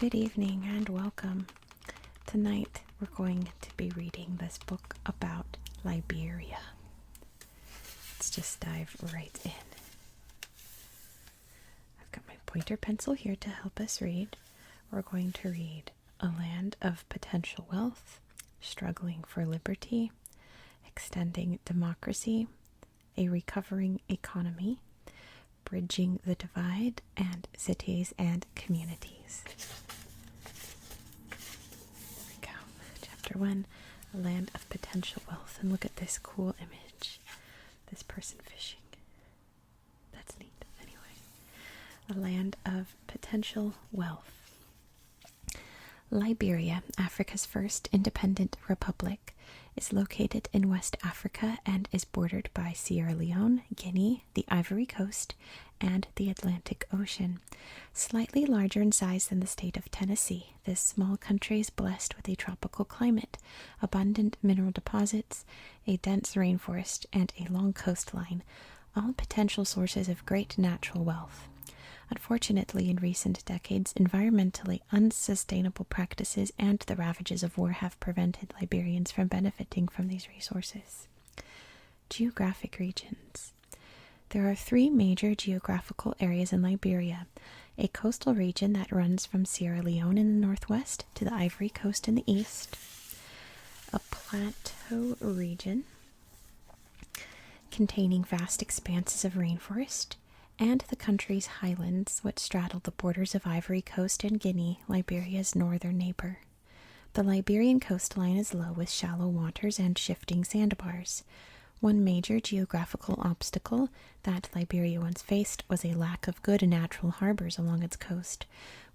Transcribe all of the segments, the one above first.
Good evening and welcome. Tonight we're going to be reading this book about Liberia. Let's just dive right in. I've got my pointer pencil here to help us read. We're going to read A Land of Potential Wealth, Struggling for Liberty, Extending Democracy, A Recovering Economy, Bridging the Divide, and Cities and Communities. There we go. Chapter 1, A Land of Potential Wealth. And look at this cool image. This person fishing. That's neat. Anyway, A Land of Potential Wealth. Liberia, Africa's first independent republic, is located in West Africa and is bordered by Sierra Leone, Guinea, the Ivory Coast, and the Atlantic Ocean. Slightly larger in size than the state of Tennessee, this small country is blessed with a tropical climate, abundant mineral deposits, a dense rainforest, and a long coastline, all potential sources of great natural wealth. Unfortunately, in recent decades, environmentally unsustainable practices and the ravages of war have prevented Liberians from benefiting from these resources. Geographic regions. There are three major geographical areas in Liberia: a coastal region that runs from Sierra Leone in the northwest to the Ivory Coast in the east, a plateau region containing vast expanses of rainforest, and the country's highlands, which straddle the borders of Ivory Coast and Guinea, Liberia's northern neighbor. The Liberian coastline is low with shallow waters and shifting sandbars. One major geographical obstacle that Liberia once faced was a lack of good natural harbors along its coast,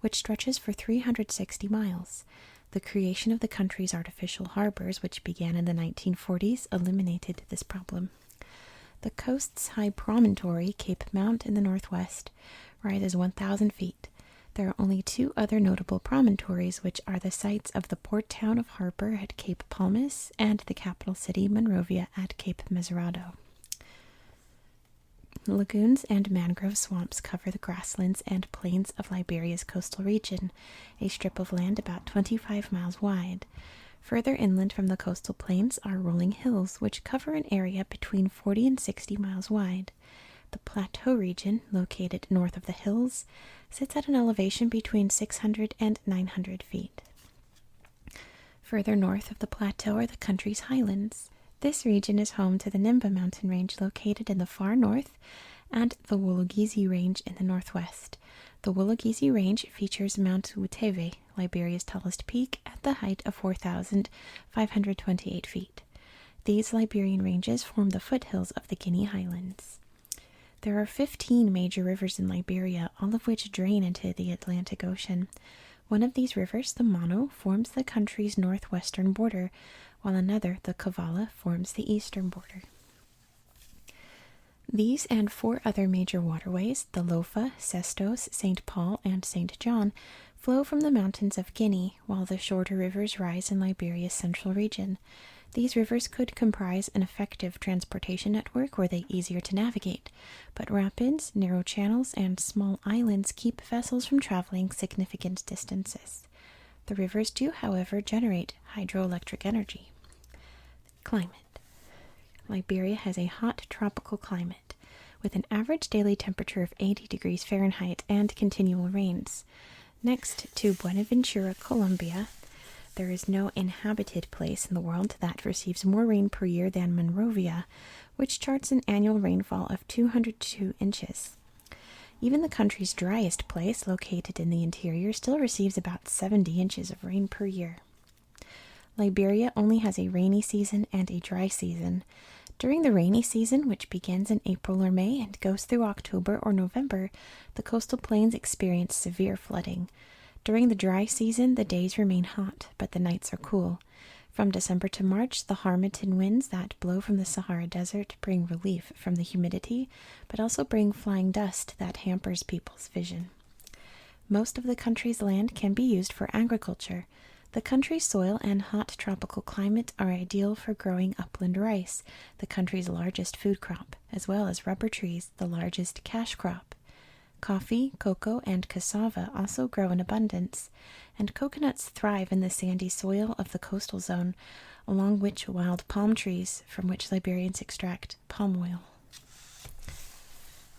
which stretches for 360 miles. The creation of the country's artificial harbors, which began in the 1940s, eliminated this problem. The coast's high promontory, Cape Mount in the northwest, rises 1,000 feet. There are only two other notable promontories, which are the sites of the port town of Harper at Cape Palmas and the capital city, Monrovia, at Cape Mesurado. Lagoons and mangrove swamps cover the grasslands and plains of Liberia's coastal region, a strip of land about 25 miles wide. Further inland from the coastal plains are rolling hills, which cover an area between 40 and 60 miles wide. The Plateau region, located north of the hills, sits at an elevation between 600 and 900 feet. Further north of the plateau are the country's highlands. This region is home to the Nimba mountain range located in the far north and the Wologisi range in the northwest. The Wologisi range features Mount Wuteve, Liberia's tallest peak, at the height of 4,528 feet. These Liberian ranges form the foothills of the Guinea Highlands. There are 15 major rivers in Liberia, all of which drain into the Atlantic Ocean. One of these rivers, the Mono, forms the country's northwestern border, while another, the Kavala, forms the eastern border. These and four other major waterways, the Lofa, Sestos, St. Paul, and St. John, flow from the mountains of Guinea, while the shorter rivers rise in Liberia's central region. These rivers could comprise an effective transportation network were they easier to navigate, but rapids, narrow channels, and small islands keep vessels from traveling significant distances. The rivers do, however, generate hydroelectric energy. Climate. Liberia has a hot tropical climate, with an average daily temperature of 80 degrees Fahrenheit and continual rains. Next to Buenaventura, Colombia, there is no inhabited place in the world that receives more rain per year than Monrovia, which charts an annual rainfall of 202 inches. Even the country's driest place, located in the interior, still receives about 70 inches of rain per year. Liberia only has a rainy season and a dry season. During the rainy season, which begins in April or May and goes through October or November, the coastal plains experience severe flooding. During the dry season, the days remain hot, but the nights are cool. From December to March, the Harmattan winds that blow from the Sahara Desert bring relief from the humidity, but also bring flying dust that hampers people's vision. Most of the country's land can be used for agriculture. The country's soil and hot tropical climate are ideal for growing upland rice, the country's largest food crop, as well as rubber trees, the largest cash crop. Coffee, cocoa, and cassava also grow in abundance, and coconuts thrive in the sandy soil of the coastal zone, along which wild palm trees, from which Liberians extract palm oil.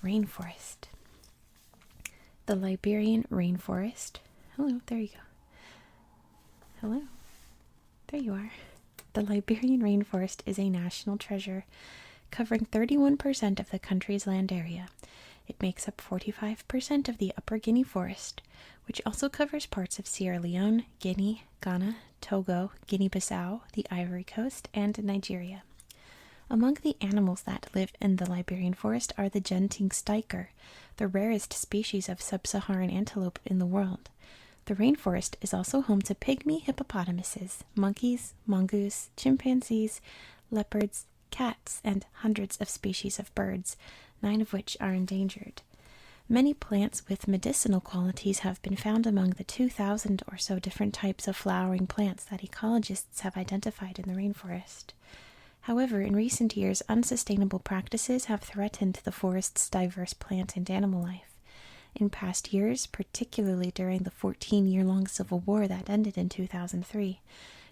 Rainforest. The Liberian rainforest. Hello, there you go. Hello. There you are. The Liberian rainforest is a national treasure, covering 31% of the country's land area. It makes up 45% of the Upper Guinea Forest, which also covers parts of Sierra Leone, Guinea, Ghana, Togo, Guinea-Bissau, the Ivory Coast, and Nigeria. Among the animals that live in the Liberian forest are the genting stiker, the rarest species of sub-Saharan antelope in the world. The rainforest is also home to pygmy hippopotamuses, monkeys, mongoose, chimpanzees, leopards, cats, and hundreds of species of birds, 9 of which are endangered. Many plants with medicinal qualities have been found among the 2,000 or so different types of flowering plants that ecologists have identified in the rainforest. However, in recent years, unsustainable practices have threatened the forest's diverse plant and animal life. In past years, particularly during the 14-year-long civil war that ended in 2003,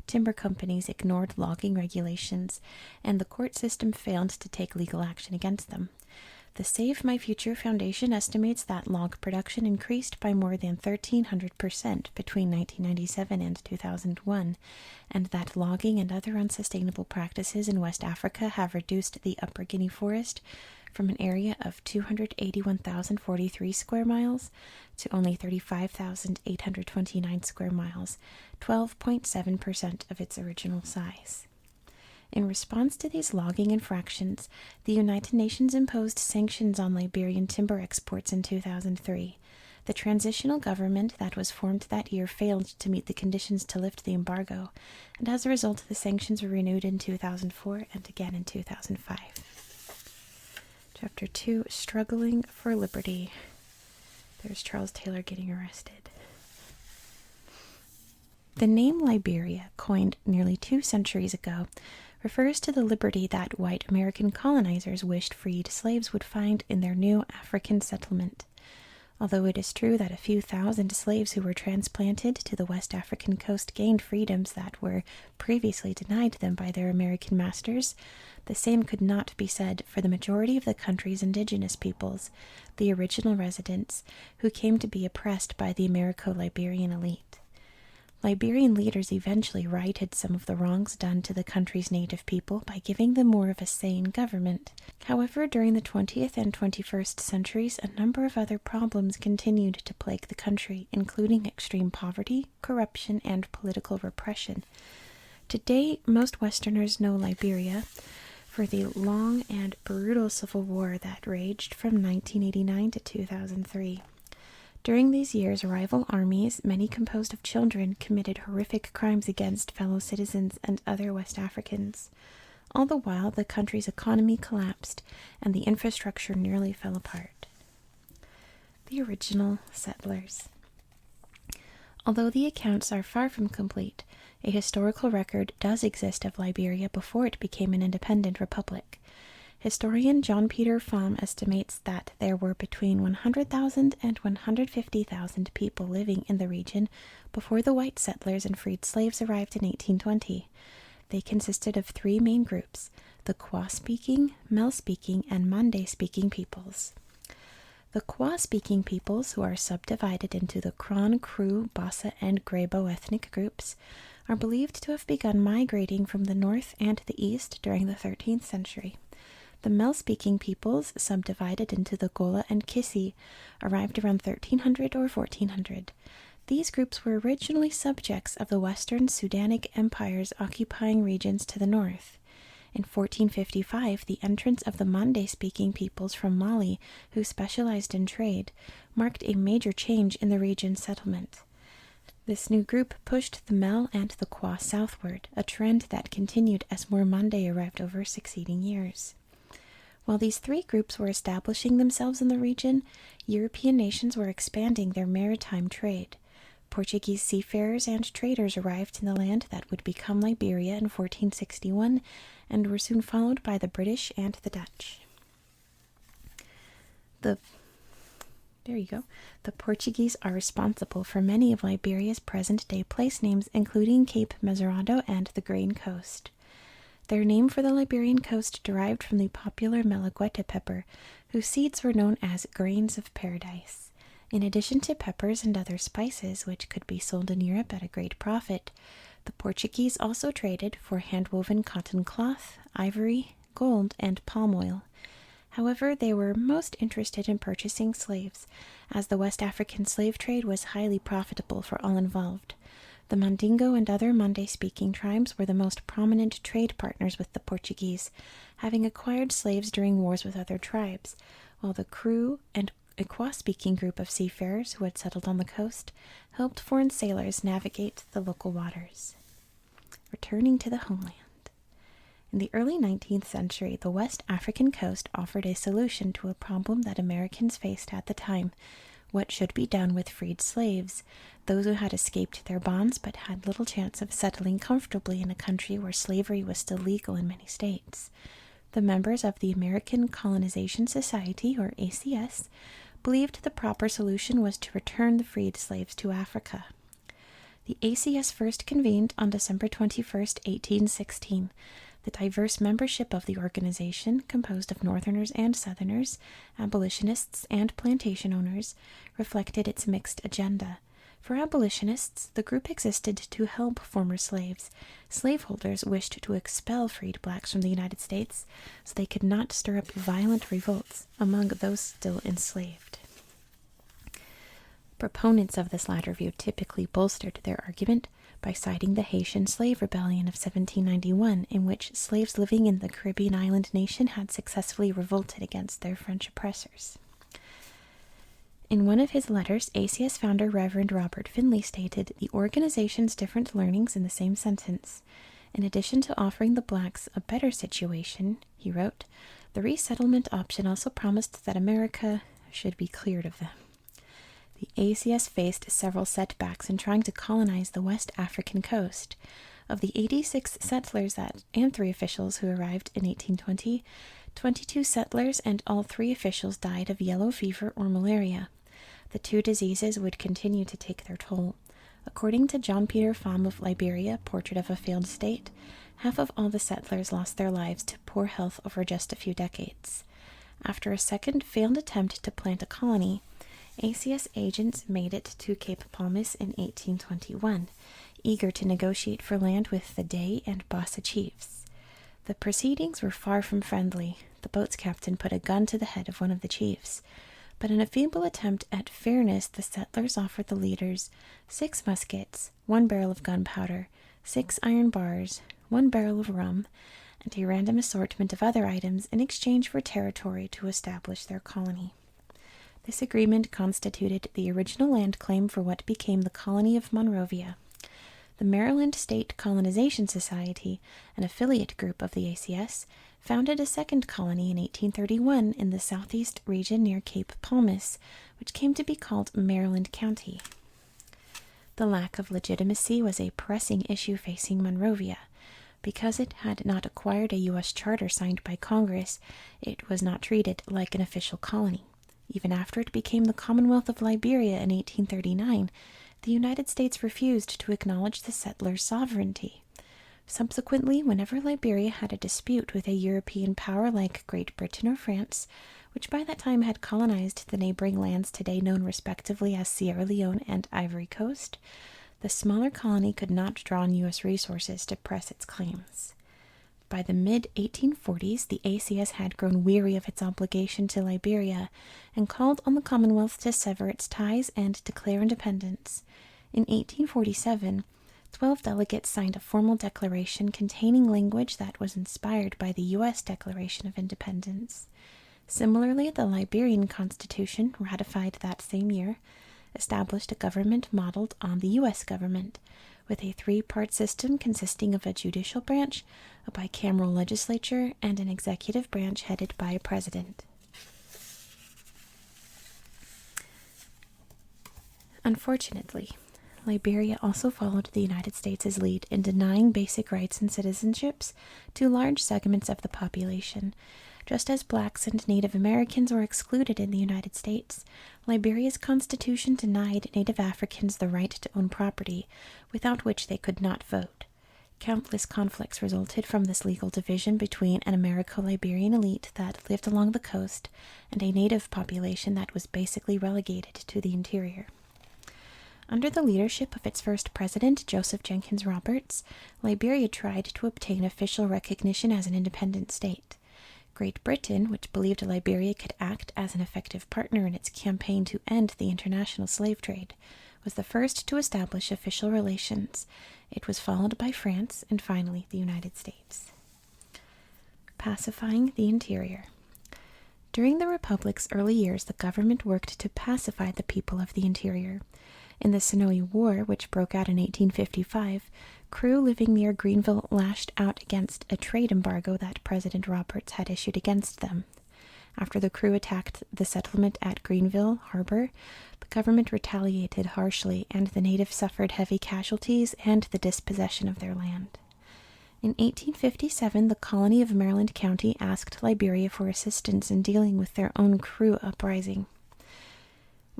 timber companies ignored logging regulations, and the court system failed to take legal action against them. The Save My Future Foundation estimates that log production increased by more than 1,300% between 1997 and 2001, and that logging and other unsustainable practices in West Africa have reduced the Upper Guinea Forest from an area of 281,043 square miles to only 35,829 square miles, 12.7% of its original size. In response to these logging infractions, the United Nations imposed sanctions on Liberian timber exports in 2003. The transitional government that was formed that year failed to meet the conditions to lift the embargo, and as a result, the sanctions were renewed in 2004 and again in 2005. Chapter 2, Struggling for Liberty. There's Charles Taylor getting arrested. The name Liberia, coined nearly 2 centuries ago, refers to the liberty that white American colonizers wished freed slaves would find in their new African settlement. Although it is true that a few thousand slaves who were transplanted to the West African coast gained freedoms that were previously denied them by their American masters, the same could not be said for the majority of the country's indigenous peoples, the original residents, who came to be oppressed by the Americo-Liberian elite. Liberian leaders eventually righted some of the wrongs done to the country's native people by giving them more of a say in government. However, during the 20th and 21st centuries, a number of other problems continued to plague the country, including extreme poverty, corruption, and political repression. Today, most Westerners know Liberia for the long and brutal civil war that raged from 1989 to 2003. During these years, rival armies, many composed of children, committed horrific crimes against fellow citizens and other West Africans. All the while, the country's economy collapsed and the infrastructure nearly fell apart. The original settlers. Although the accounts are far from complete, a historical record does exist of Liberia before it became an independent republic. Historian John Peter Pham estimates that there were between 100,000 and 150,000 people living in the region before the white settlers and freed slaves arrived in 1820. They consisted of 3 main groups: the Kwa-speaking, Mel-speaking, and Mande-speaking peoples. The Kwa-speaking peoples, who are subdivided into the Kron, Kru, Bassa, and Grebo ethnic groups, are believed to have begun migrating from the north and the east during the 13th century. The Mel-speaking peoples, subdivided into the Gola and Kissi, arrived around 1300 or 1400. These groups were originally subjects of the Western Sudanic Empire's occupying regions to the north. In 1455, the entrance of the Mande-speaking peoples from Mali, who specialized in trade, marked a major change in the region's settlement. This new group pushed the Mel and the Kwa southward, a trend that continued as more Mande arrived over succeeding years. While these 3 groups were establishing themselves in the region, European nations were expanding their maritime trade. Portuguese seafarers and traders arrived in the land that would become Liberia in 1461 and were soon followed by the British and the Dutch. The There you go. The Portuguese are responsible for many of Liberia's present-day place names, including Cape Mesurado and the Grain Coast. Their name for the Liberian coast derived from the popular Malagueta pepper, whose seeds were known as grains of paradise. In addition to peppers and other spices, which could be sold in Europe at a great profit, the Portuguese also traded for hand-woven cotton cloth, ivory, gold, and palm oil. However, they were most interested in purchasing slaves, as the West African slave trade was highly profitable for all involved. The Mandingo and other Mande-speaking tribes were the most prominent trade partners with the Portuguese, having acquired slaves during wars with other tribes, while the Kru and Ikwa-speaking group of seafarers who had settled on the coast helped foreign sailors navigate the local waters. Returning to the homeland. In the early 19th century, the West African coast offered a solution to a problem that Americans faced at the time: what should be done with freed slaves, those who had escaped their bonds but had little chance of settling comfortably in a country where slavery was still legal in many states. The members of the American Colonization Society, or ACS, believed the proper solution was to return the freed slaves to Africa. The ACS first convened on December 21st, 1816. The diverse membership of the organization, composed of Northerners and Southerners, abolitionists and plantation owners, reflected its mixed agenda. For abolitionists, the group existed to help former slaves. Slaveholders wished to expel freed blacks from the United States so they could not stir up violent revolts among those still enslaved. Proponents of this latter view typically bolstered their argument by citing the Haitian Slave Rebellion of 1791, in which slaves living in the Caribbean island nation had successfully revolted against their French oppressors. In one of his letters, ACS founder Reverend Robert Finley stated the organization's different learnings in the same sentence. In addition to offering the blacks a better situation, he wrote, the resettlement option also promised that America should be cleared of them. The ACS faced several setbacks in trying to colonize the West African coast. Of the 86 settlers and 3 officials who arrived in 1820, 22 settlers and all 3 officials died of yellow fever or malaria. The 2 diseases would continue to take their toll. According to John Peter Pham of Liberia, Portrait of a Failed State, half of all the settlers lost their lives to poor health over just a few decades. After a second failed attempt to plant a colony, ACS agents made it to Cape Palmas in 1821, eager to negotiate for land with the Dey and Bassa chiefs. The proceedings were far from friendly. The boat's captain put a gun to the head of one of the chiefs, but in a feeble attempt at fairness, the settlers offered the leaders 6 muskets, 1 barrel of gunpowder, 6 iron bars, 1 barrel of rum, and a random assortment of other items in exchange for territory to establish their colony. This agreement constituted the original land claim for what became the colony of Monrovia. The Maryland State Colonization Society, an affiliate group of the ACS, founded a second colony in 1831 in the southeast region near Cape Palmas, which came to be called Maryland County. The lack of legitimacy was a pressing issue facing Monrovia. Because it had not acquired a U.S. charter signed by Congress, it was not treated like an official colony. Even after it became the Commonwealth of Liberia in 1839, the United States refused to acknowledge the settlers' sovereignty. Subsequently, whenever Liberia had a dispute with a European power like Great Britain or France, which by that time had colonized the neighboring lands today known respectively as Sierra Leone and Ivory Coast, the smaller colony could not draw on U.S. resources to press its claims. By the mid-1840s, the ACS had grown weary of its obligation to Liberia and called on the Commonwealth to sever its ties and declare independence. In 1847, 12 delegates signed a formal declaration containing language that was inspired by the U.S. Declaration of Independence. Similarly, the Liberian Constitution, ratified that same year, established a government modeled on the U.S. government, with a 3-part system consisting of a judicial branch, a bicameral legislature, and an executive branch headed by a president. Unfortunately, Liberia also followed the United States' lead in denying basic rights and citizenships to large segments of the population. Just as blacks and Native Americans were excluded in the United States, Liberia's constitution denied Native Africans the right to own property, without which they could not vote. Countless conflicts resulted from this legal division between an Americo-Liberian elite that lived along the coast and a native population that was basically relegated to the interior. Under the leadership of its first president, Joseph Jenkins Roberts, Liberia tried to obtain official recognition as an independent state. Great Britain, which believed Liberia could act as an effective partner in its campaign to end the international slave trade, was the first to establish official relations. It was followed by France and finally the United States. Pacifying the interior. During the Republic's early years, the government worked to pacify the people of the interior. In the Sinoe War, which broke out in 1855, crew living near Greenville lashed out against a trade embargo that President Roberts had issued against them. After the crew attacked the settlement at Greenville Harbor, the government retaliated harshly, and the natives suffered heavy casualties and the dispossession of their land. In 1857, the colony of Maryland County asked Liberia for assistance in dealing with their own crew uprising.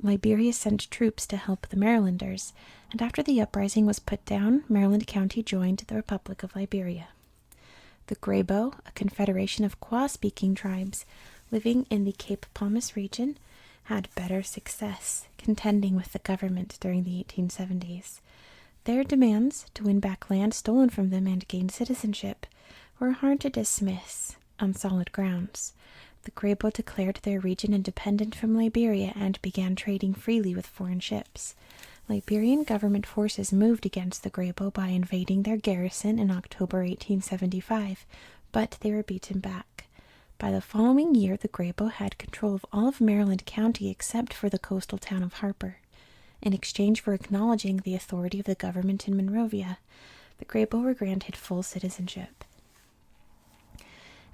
Liberia sent troops to help the Marylanders, and after the uprising was put down, Maryland County joined the Republic of Liberia. The Grebo, a confederation of Kwa-speaking tribes living in the Cape Palmas region, had better success contending with the government during the 1870s. Their demands to win back land stolen from them and gain citizenship were hard to dismiss on solid grounds. The Grebo declared their region independent from Liberia and began trading freely with foreign ships. Liberian government forces moved against the Grebo by invading their garrison in October 1875, but they were beaten back. By the following year, the Grebo had control of all of Maryland County except for the coastal town of Harper. In exchange for acknowledging the authority of the government in Monrovia, the Grebo were granted full citizenship.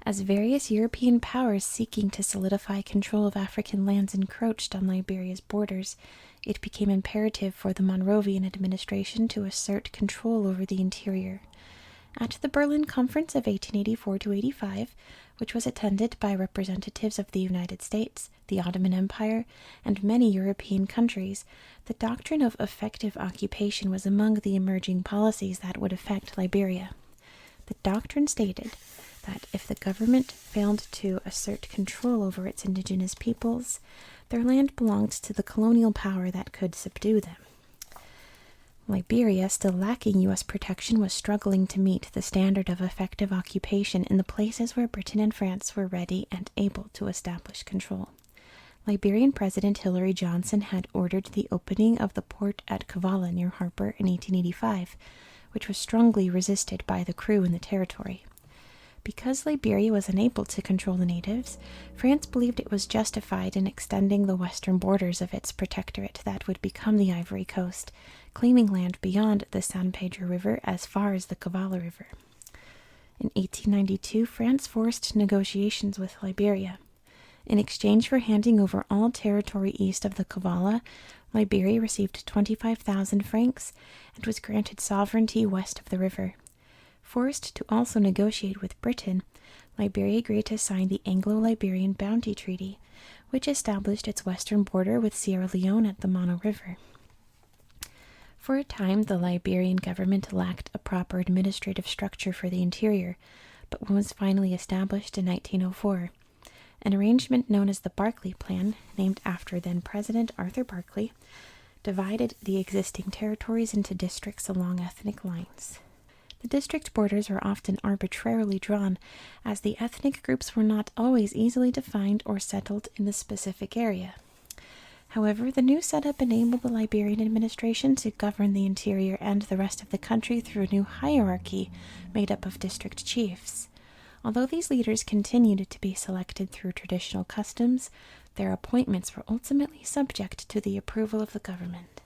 As various European powers seeking to solidify control of African lands encroached on Liberia's borders, it became imperative for the Monrovian administration to assert control over the interior. At the Berlin Conference of 1884-85, which was attended by representatives of the United States, the Ottoman Empire, and many European countries, the doctrine of effective occupation was among the emerging policies that would affect Liberia. The doctrine stated that if the government failed to assert control over its indigenous peoples, their land belonged to the colonial power that could subdue them. Liberia, still lacking U.S. protection, was struggling to meet the standard of effective occupation in the places where Britain and France were ready and able to establish control. Liberian President Hillary Johnson had ordered the opening of the port at Kavala near Harper in 1885, which was strongly resisted by the crew in the territory. Because Liberia was unable to control the natives, France believed it was justified in extending the western borders of its protectorate that would become the Ivory Coast, claiming land beyond the San Pedro River as far as the Kavala River. In 1892, France forced negotiations with Liberia. In exchange for handing over all territory east of the Kavala, Liberia received 25,000 francs and was granted sovereignty west of the river. Forced to also negotiate with Britain, Liberia agreed to sign the Anglo-Liberian Bounty Treaty, which established its western border with Sierra Leone at the Mono River. For a time, the Liberian government lacked a proper administrative structure for the interior, but one was finally established in 1904. An arrangement known as the Barclay Plan, named after then-President Arthur Barclay, divided the existing territories into districts along ethnic lines. The district borders were often arbitrarily drawn, as the ethnic groups were not always easily defined or settled in the specific area. However, the new setup enabled the Liberian administration to govern the interior and the rest of the country through a new hierarchy made up of district chiefs. Although these leaders continued to be selected through traditional customs, their appointments were ultimately subject to the approval of the government.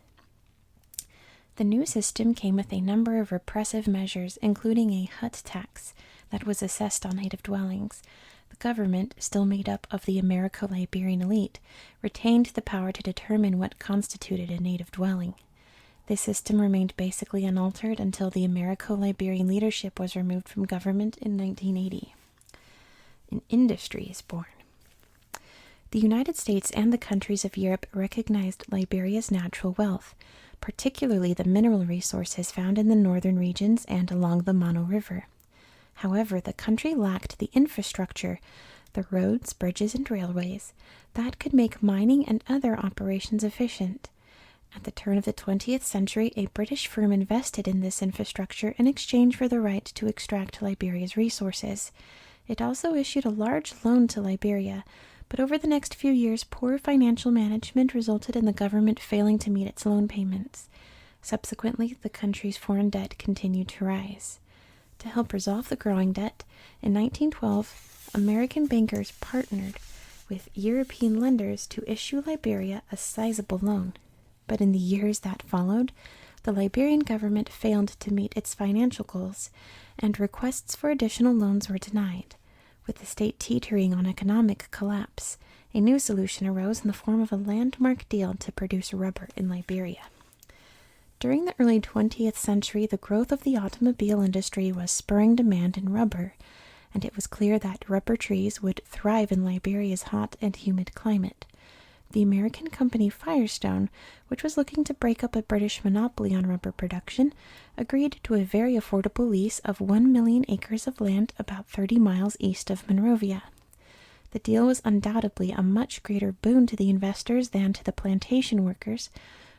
The new system came with a number of repressive measures, including a hut tax that was assessed on native dwellings. The government, still made up of the Americo-Liberian elite, retained the power to determine what constituted a native dwelling. This system remained basically unaltered until the Americo-Liberian leadership was removed from government in 1980. An industry is born. The United States and the countries of Europe recognized Liberia's natural wealth, particularly the mineral resources found in the northern regions and along the Mono River. However, the country lacked the infrastructure, the roads, bridges, and railways, that could make mining and other operations efficient. At the turn of the 20th century, a British firm invested in this infrastructure in exchange for the right to extract Liberia's resources. It also issued a large loan to Liberia, but over the next few years, poor financial management resulted in the government failing to meet its loan payments. Subsequently, the country's foreign debt continued to rise. To help resolve the growing debt, in 1912, American bankers partnered with European lenders to issue Liberia a sizable loan. But in the years that followed, the Liberian government failed to meet its financial goals, and requests for additional loans were denied. With the state teetering on economic collapse, a new solution arose in the form of a landmark deal to produce rubber in Liberia. During the early 20th century, the growth of the automobile industry was spurring demand in rubber, and it was clear that rubber trees would thrive in Liberia's hot and humid climate. The American company Firestone, which was looking to break up a British monopoly on rubber production, agreed to a very affordable lease of 1 million acres of land about 30 miles east of Monrovia. The deal was undoubtedly a much greater boon to the investors than to the plantation workers,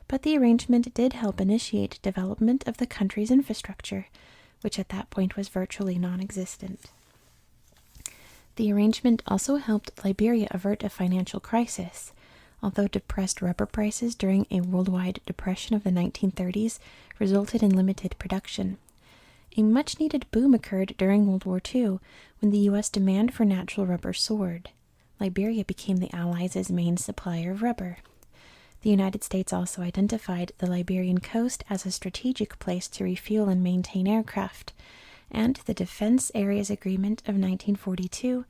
but the arrangement did help initiate development of the country's infrastructure, which at that point was virtually non-existent. The arrangement also helped Liberia avert a financial crisis. Although depressed rubber prices during a worldwide depression of the 1930s resulted in limited production. A much-needed boom occurred during World War II when the U.S. demand for natural rubber soared. Liberia became the Allies' main supplier of rubber. The United States also identified the Liberian coast as a strategic place to refuel and maintain aircraft, and the Defense Areas Agreement of 1942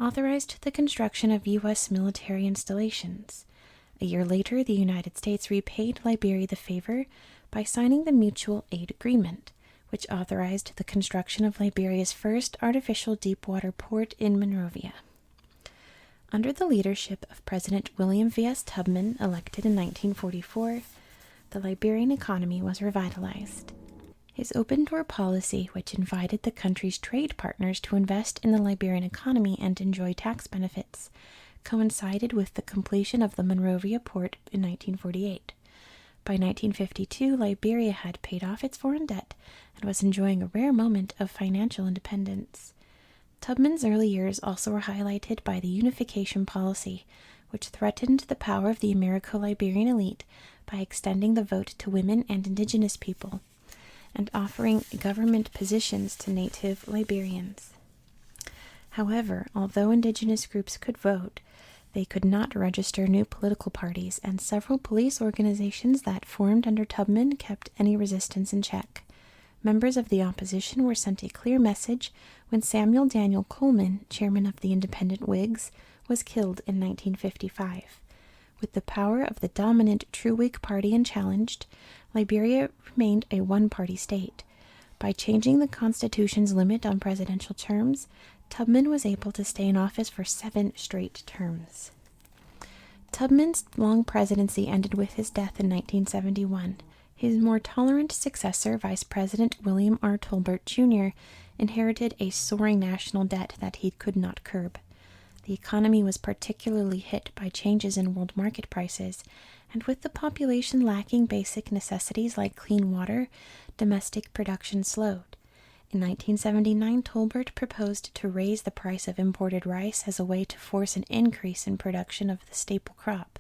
authorized the construction of U.S. military installations. A year later, the United States repaid Liberia the favor by signing the Mutual Aid Agreement, which authorized the construction of Liberia's first artificial deep-water port in Monrovia. Under the leadership of President William V.S. Tubman, elected in 1944, the Liberian economy was revitalized. His open-door policy, which invited the country's trade partners to invest in the Liberian economy and enjoy tax benefits, coincided with the completion of the Monrovia port in 1948. By 1952, Liberia had paid off its foreign debt and was enjoying a rare moment of financial independence. Tubman's early years also were highlighted by the unification policy, which threatened the power of the Americo-Liberian elite by extending the vote to women and indigenous people, and offering government positions to native Liberians. However, although indigenous groups could vote, they could not register new political parties, and several police organizations that formed under Tubman kept any resistance in check. Members of the opposition were sent a clear message when Samuel Daniel Coleman, chairman of the Independent Whigs, was killed in 1955. With the power of the dominant True Whig Party unchallenged, Liberia remained a one-party state. By changing the Constitution's limit on presidential terms, Tubman was able to stay in office for 7 straight terms. Tubman's long presidency ended with his death in 1971. His more tolerant successor, Vice President William R. Tolbert, Jr., inherited a soaring national debt that he could not curb. The economy was particularly hit by changes in world market prices, and with the population lacking basic necessities like clean water, domestic production slowed. In 1979, Tolbert proposed to raise the price of imported rice as a way to force an increase in production of the staple crop.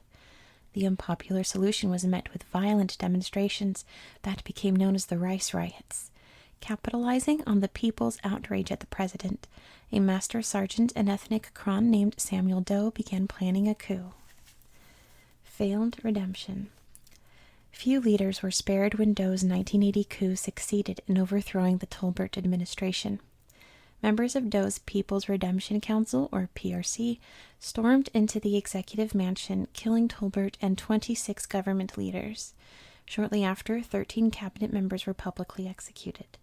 The unpopular solution was met with violent demonstrations that became known as the Rice Riots. Capitalizing on the people's outrage at the president, a master sergeant and ethnic Kron named Samuel Doe began planning a coup. Failed redemption. Few leaders were spared when Doe's 1980 coup succeeded in overthrowing the Tolbert administration. Members of Doe's People's Redemption Council, or PRC, stormed into the executive mansion, killing Tolbert and 26 government leaders. Shortly after, 13 cabinet members were publicly executed.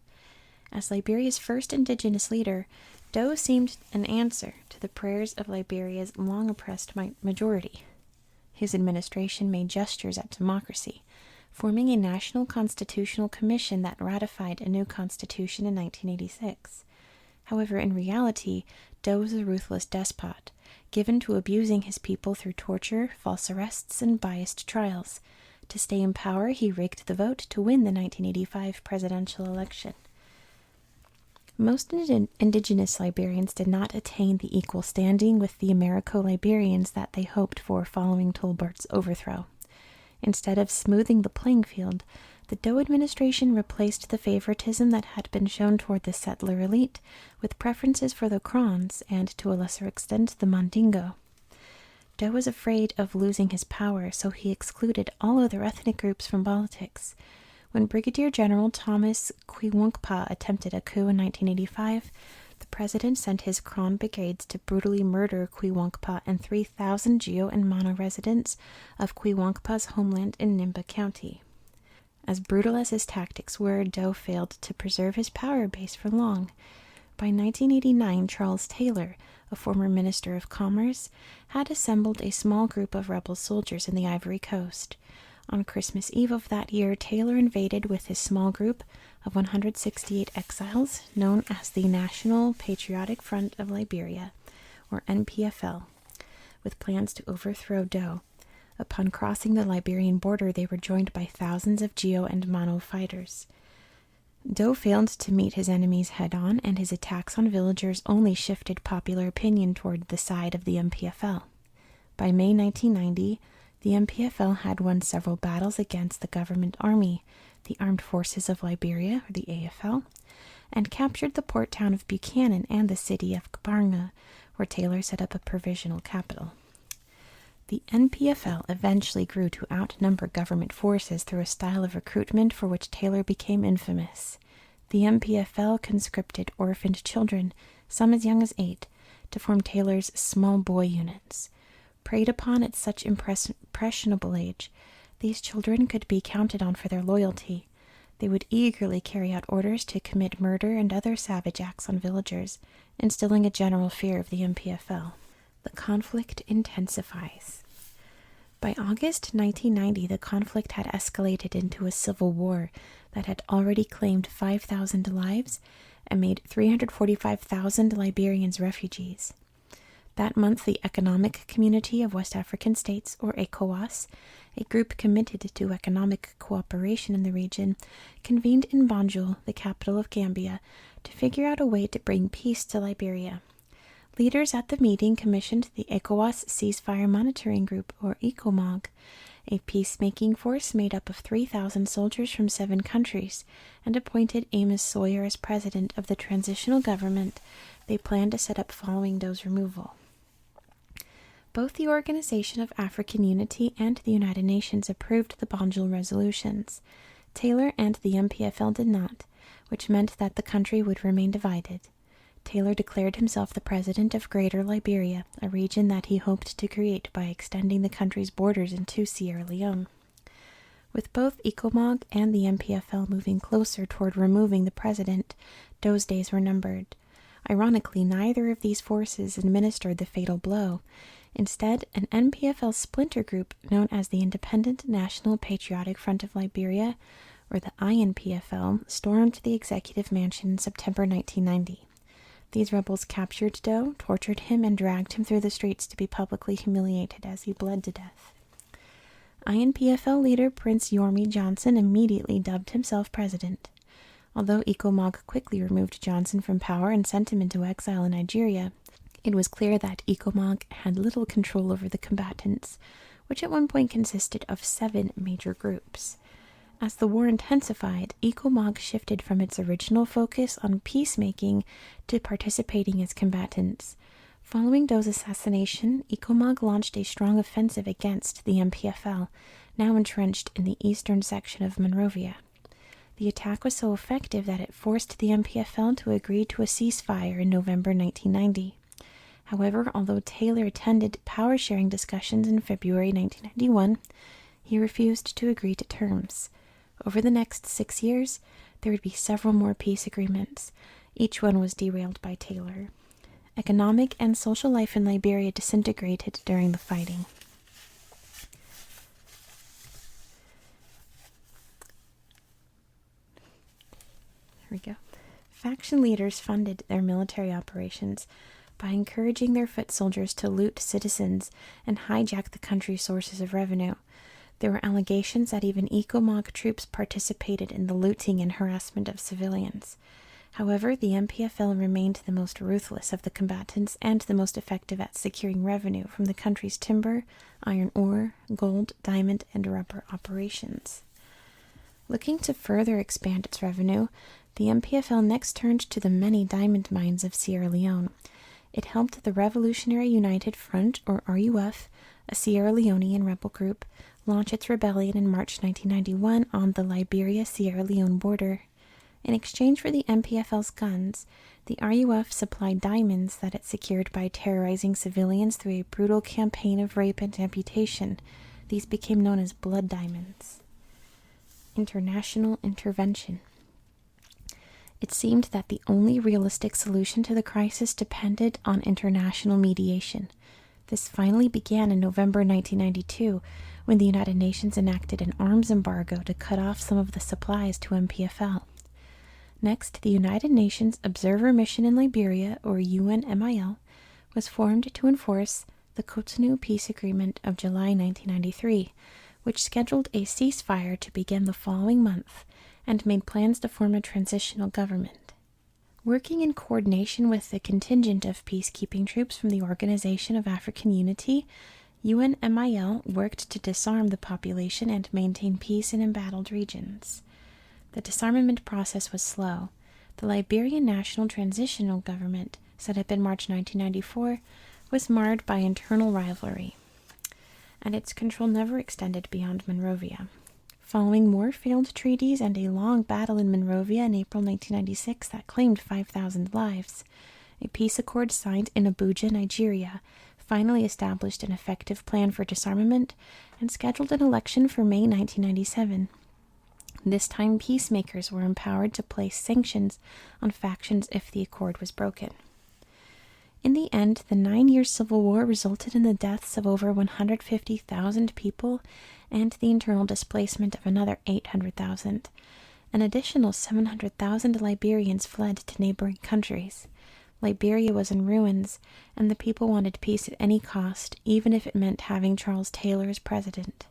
As Liberia's first indigenous leader, Doe seemed an answer to the prayers of Liberia's long-oppressed majority. His administration made gestures at democracy, forming a National Constitutional Commission that ratified a new constitution in 1986. However, in reality, Doe was a ruthless despot, given to abusing his people through torture, false arrests, and biased trials. To stay in power, he rigged the vote to win the 1985 presidential election. Most indigenous Liberians did not attain the equal standing with the Americo-Liberians that they hoped for following Tolbert's overthrow. Instead of smoothing the playing field, the Doe administration replaced the favoritism that had been shown toward the settler elite with preferences for the Krons and, to a lesser extent, the Mandingo. Doe was afraid of losing his power, so he excluded all other ethnic groups from politics. When Brigadier General Thomas Kwiwonkpa attempted a coup in 1985, the president sent his Kron brigades to brutally murder Kwiwonkpa and 3,000 Geo and Mono residents of Kwiwonkpa's homeland in Nimba County. As brutal as his tactics were, Doe failed to preserve his power base for long. By 1989, Charles Taylor, a former Minister of Commerce, had assembled a small group of rebel soldiers in the Ivory Coast. On Christmas Eve of that year, Taylor invaded with his small group of 168 exiles, known as the National Patriotic Front of Liberia, or NPFL, with plans to overthrow Doe. Upon crossing the Liberian border, they were joined by thousands of Geo and Mono fighters. Doe failed to meet his enemies head-on, and his attacks on villagers only shifted popular opinion toward the side of the NPFL. By May 1990, the NPFL had won several battles against the government army, the Armed Forces of Liberia, or the AFL, and captured the port town of Buchanan and the city of Kabarnga, where Taylor set up a provisional capital. The NPFL eventually grew to outnumber government forces through a style of recruitment for which Taylor became infamous. The NPFL conscripted orphaned children, some as young as 8, to form Taylor's small boy units. Preyed upon at such impressionable age, these children could be counted on for their loyalty. They would eagerly carry out orders to commit murder and other savage acts on villagers, instilling a general fear of the NPFL. The conflict intensifies. By August 1990, the conflict had escalated into a civil war that had already claimed 5,000 lives and made 345,000 Liberians refugees. That month, the Economic Community of West African States, or ECOWAS, a group committed to economic cooperation in the region, convened in Banjul, the capital of Gambia, to figure out a way to bring peace to Liberia. Leaders at the meeting commissioned the ECOWAS Ceasefire Monitoring Group, or ECOMOG, a peacemaking force made up of 3,000 soldiers from 7 countries, and appointed Amos Sawyer as president of the transitional government they planned to set up following Doe's removal. Both the Organization of African Unity and the United Nations approved the Banjul resolutions. Taylor and the NPFL did not, which meant that the country would remain divided. Taylor declared himself the president of Greater Liberia, a region that he hoped to create by extending the country's borders into Sierra Leone. With both ECOMOG and the NPFL moving closer toward removing the president, Doe's days were numbered. Ironically, neither of these forces administered the fatal blow. Instead, an NPFL splinter group known as the Independent National Patriotic Front of Liberia, or the INPFL, stormed the executive mansion in September 1990. These rebels captured Doe, tortured him, and dragged him through the streets to be publicly humiliated as he bled to death. INPFL leader Prince Yormi Johnson immediately dubbed himself president. Although ECOMOG quickly removed Johnson from power and sent him into exile in Nigeria, it was clear that ECOMOG had little control over the combatants, which at one point consisted of 7 major groups. As the war intensified, ECOMOG shifted from its original focus on peacemaking to participating as combatants. Following Doe's assassination, ECOMOG launched a strong offensive against the NPFL, now entrenched in the eastern section of Monrovia. The attack was so effective that it forced the NPFL to agree to a ceasefire in November 1990. However, although Taylor attended power-sharing discussions in February 1991, he refused to agree to terms. Over the next 6 years, there would be several more peace agreements. Each one was derailed by Taylor. Economic and social life in Liberia disintegrated during the fighting. Here we go. Faction leaders funded their military operations by encouraging their foot soldiers to loot citizens and hijack the country's sources of revenue. There were allegations that even Ecomog troops participated in the looting and harassment of civilians. However, the MPFL remained the most ruthless of the combatants and the most effective at securing revenue from the country's timber, iron ore, gold, diamond, and rubber operations. Looking to further expand its revenue, the MPFL next turned to the many diamond mines of Sierra Leone. It helped the Revolutionary United Front, or RUF, a Sierra Leonean rebel group, launch its rebellion in March 1991 on the Liberia-Sierra Leone border. In exchange for the MPFL's guns, the RUF supplied diamonds that it secured by terrorizing civilians through a brutal campaign of rape and amputation. These became known as blood diamonds. International intervention. It seemed that the only realistic solution to the crisis depended on international mediation. This finally began in November 1992, when the United Nations enacted an arms embargo to cut off some of the supplies to MPFL. Next, the United Nations Observer Mission in Liberia, or UNMIL, was formed to enforce the Cotonou Peace Agreement of July 1993, which scheduled a ceasefire to begin the following month and made plans to form a transitional government. Working in coordination with the contingent of peacekeeping troops from the Organization of African Unity, UNMIL worked to disarm the population and maintain peace in embattled regions. The disarmament process was slow. The Liberian National Transitional Government, set up in March 1994, was marred by internal rivalry, and its control never extended beyond Monrovia. Following more failed treaties and a long battle in Monrovia in April 1996 that claimed 5,000 lives, a peace accord signed in Abuja, Nigeria, finally established an effective plan for disarmament and scheduled an election for May 1997. This time, peacemakers were empowered to place sanctions on factions if the accord was broken. In the end, the 9-year civil war resulted in the deaths of over 150,000 people and the internal displacement of another 800,000. An additional 700,000 Liberians fled to neighboring countries. Liberia was in ruins, and the people wanted peace at any cost, even if it meant having Charles Taylor as president.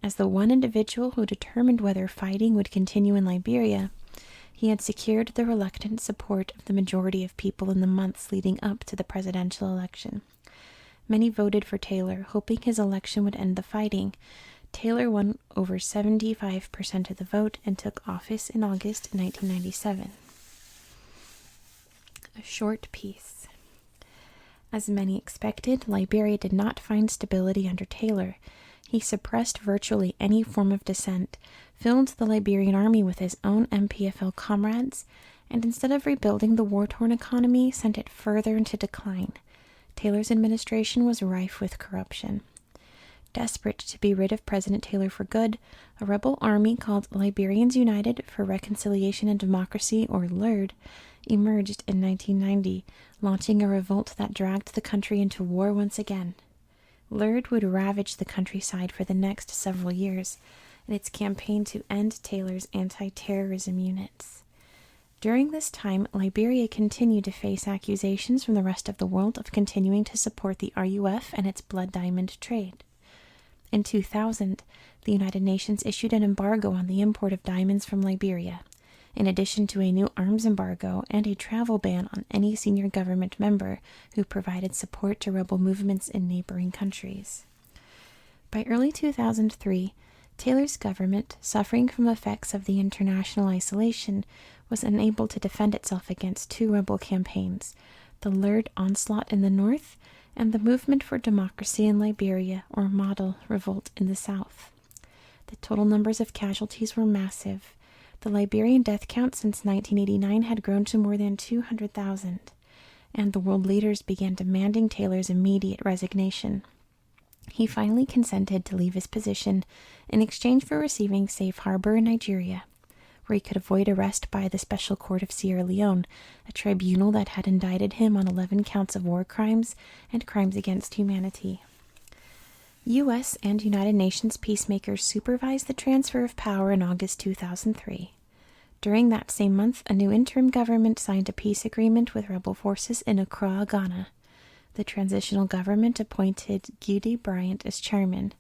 As the one individual who determined whether fighting would continue in Liberia, he had secured the reluctant support of the majority of people in the months leading up to the presidential election. Many voted for Taylor, hoping his election would end the fighting. Taylor won over 75% of the vote and took office in August 1997. A short peace. As many expected, Liberia did not find stability under Taylor. He suppressed virtually any form of dissent, filled the Liberian army with his own MPFL comrades, and instead of rebuilding the war-torn economy, sent it further into decline. Taylor's administration was rife with corruption. Desperate to be rid of President Taylor for good, a rebel army called Liberians United for Reconciliation and Democracy, or LURD, emerged in 1990, launching a revolt that dragged the country into war once again. LURD would ravage the countryside for the next several years in its campaign to end Taylor's anti-terrorism units. During this time, Liberia continued to face accusations from the rest of the world of continuing to support the RUF and its blood diamond trade. In 2000, the United Nations issued an embargo on the import of diamonds from Liberia, in addition to a new arms embargo and a travel ban on any senior government member who provided support to rebel movements in neighboring countries. By early 2003, Taylor's government, suffering from effects of the international isolation, was unable to defend itself against two rebel campaigns, the LURD onslaught in the north and the Movement for Democracy in Liberia, or Model Revolt, in the south. The total numbers of casualties were massive. The Liberian death count since 1989 had grown to more than 200,000, and the world leaders began demanding Taylor's immediate resignation. He finally consented to leave his position in exchange for receiving safe harbor in Nigeria, where he could avoid arrest by the Special Court of Sierra Leone, a tribunal that had indicted him on 11 counts of war crimes and crimes against humanity. U.S. and United Nations peacemakers supervised the transfer of power in August 2003. During that same month, a new interim government signed a peace agreement with rebel forces in Accra, Ghana. The transitional government appointed Gudi Bryant as chairman,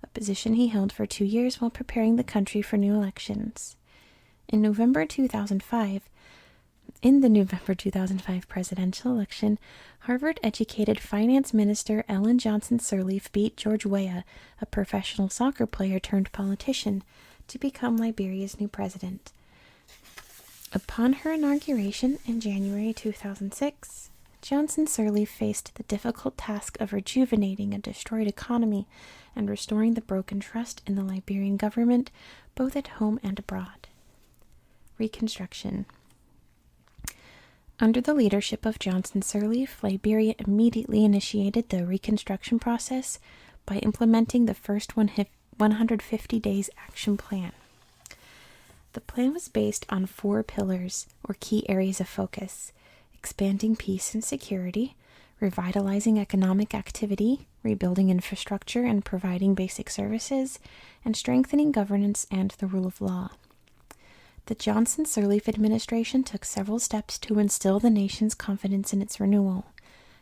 a position he held for 2 years while preparing the country for new elections. In the November 2005 presidential election, Harvard-educated finance minister Ellen Johnson Sirleaf beat George Weah, a professional soccer player turned politician, to become Liberia's new president. Upon her inauguration in January 2006, Johnson Sirleaf faced the difficult task of rejuvenating a destroyed economy and restoring the broken trust in the Liberian government, both at home and abroad. Reconstruction. Under the leadership of Johnson Sirleaf, Liberia immediately initiated the Reconstruction process by implementing the first 150 Days Action Plan. The plan was based on 4 pillars, or key areas of focus: expanding peace and security, revitalizing economic activity, rebuilding infrastructure and providing basic services, and strengthening governance and the rule of law. The Johnson Sirleaf administration took several steps to instill the nation's confidence in its renewal.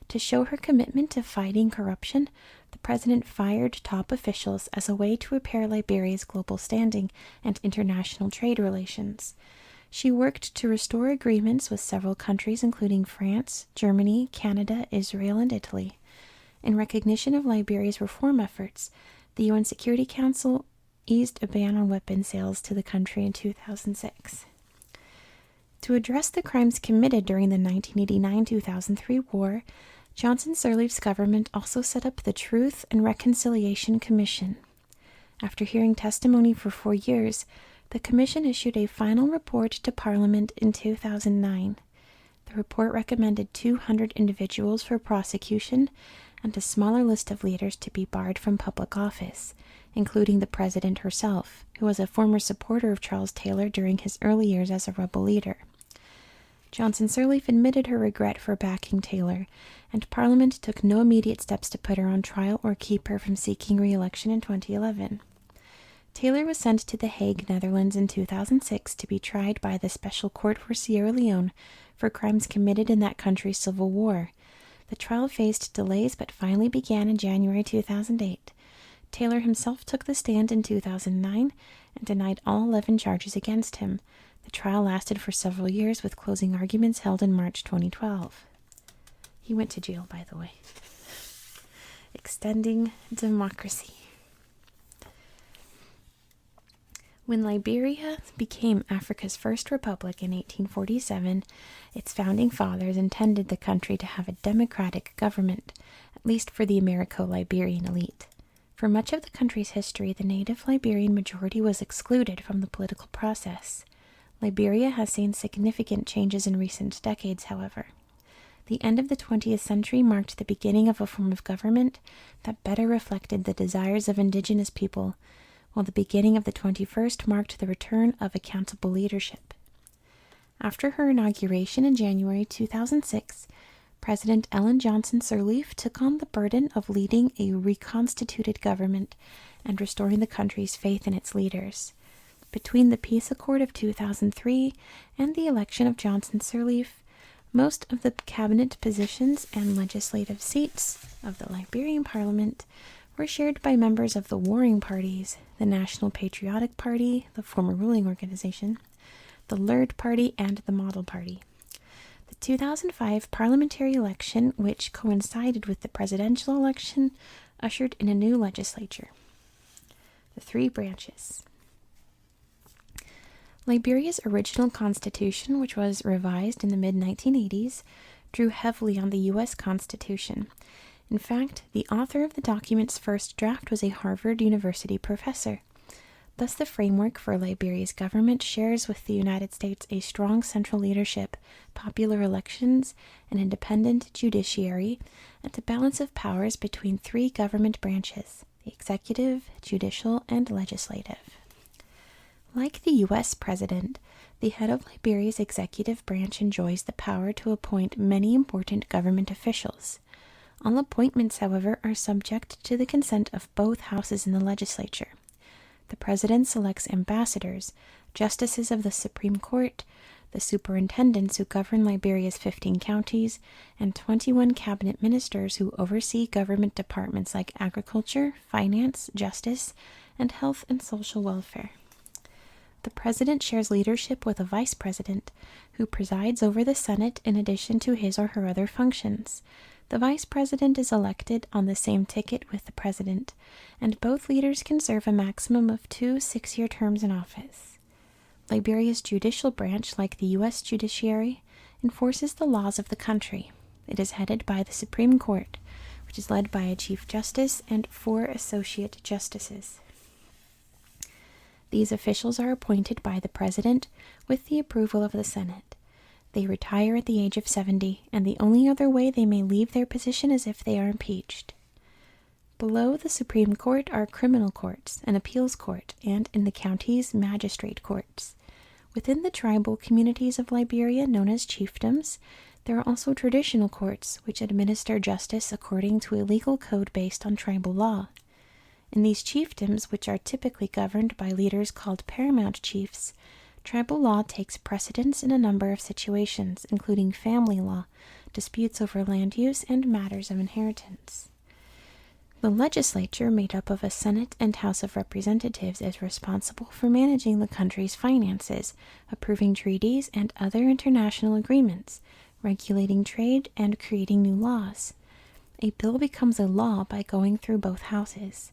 To show her commitment to fighting corruption, the president fired top officials as a way to repair Liberia's global standing and international trade relations. She worked to restore agreements with several countries, including France, Germany, Canada, Israel, and Italy. In recognition of Liberia's reform efforts, the UN Security Council eased a ban on weapon sales to the country in 2006. To address the crimes committed during the 1989-2003 war, Johnson Sirleaf's government also set up the Truth and Reconciliation Commission. After hearing testimony for 4 years, the commission issued a final report to Parliament in 2009. The report recommended 200 individuals for prosecution and a smaller list of leaders to be barred from public office, including the president herself, who was a former supporter of Charles Taylor during his early years as a rebel leader. Johnson Sirleaf admitted her regret for backing Taylor, and Parliament took no immediate steps to put her on trial or keep her from seeking re-election in 2011. Taylor was sent to The Hague, Netherlands in 2006 to be tried by the Special Court for Sierra Leone for crimes committed in that country's civil war. The trial faced delays but finally began in January 2008. Taylor himself took the stand in 2009 and denied all 11 charges against him. The trial lasted for several years, with closing arguments held in March 2012. He went to jail, by the way. Extending democracy. When Liberia became Africa's first republic in 1847, its founding fathers intended the country to have a democratic government, at least for the Americo-Liberian elite. For much of the country's history, the native Liberian majority was excluded from the political process. Liberia has seen significant changes in recent decades, however. The end of the 20th century marked the beginning of a form of government that better reflected the desires of indigenous people, while the beginning of the 21st marked the return of accountable leadership. After her inauguration in January 2006, President Ellen Johnson Sirleaf took on the burden of leading a reconstituted government and restoring the country's faith in its leaders. Between the Peace Accord of 2003 and the election of Johnson Sirleaf, most of the cabinet positions and legislative seats of the Liberian Parliament were shared by members of the warring parties, the National Patriotic Party, the former ruling organization, the Lurd Party, and the Model Party. The 2005 parliamentary election, which coincided with the presidential election, ushered in a new legislature. The 3 branches. Liberia's original constitution, which was revised in the mid-1980s, drew heavily on the U.S. Constitution. In fact, the author of the document's first draft was a Harvard University professor. Thus, the framework for Liberia's government shares with the United States a strong central leadership, popular elections, an independent judiciary, and a balance of powers between 3 government branches: the executive, judicial, and legislative. Like the U.S. President, the head of Liberia's executive branch enjoys the power to appoint many important government officials. All appointments, however, are subject to the consent of both houses in the legislature. The president selects ambassadors, justices of the Supreme Court, the superintendents who govern Liberia's 15 counties, and 21 cabinet ministers who oversee government departments like agriculture, finance, justice, and health and social welfare. The president shares leadership with a vice president, who presides over the Senate in addition to his or her other functions. The vice president is elected on the same ticket with the president, and both leaders can serve a maximum of 2 6-year terms in office. Liberia's judicial branch, like the U.S. judiciary, enforces the laws of the country. It is headed by the Supreme Court, which is led by a Chief Justice and 4 Associate Justices. These officials are appointed by the President with the approval of the Senate. They retire at the age of 70, and the only other way they may leave their position is if they are impeached. Below the Supreme Court are criminal courts, an appeals court, and in the counties, magistrate courts. Within the tribal communities of Liberia, known as chiefdoms, there are also traditional courts, which administer justice according to a legal code based on tribal law. In these chiefdoms, which are typically governed by leaders called paramount chiefs, tribal law takes precedence in a number of situations, including family law, disputes over land use, and matters of inheritance. The legislature, made up of a Senate and House of Representatives, is responsible for managing the country's finances, approving treaties and other international agreements, regulating trade, and creating new laws. A bill becomes a law by going through both houses.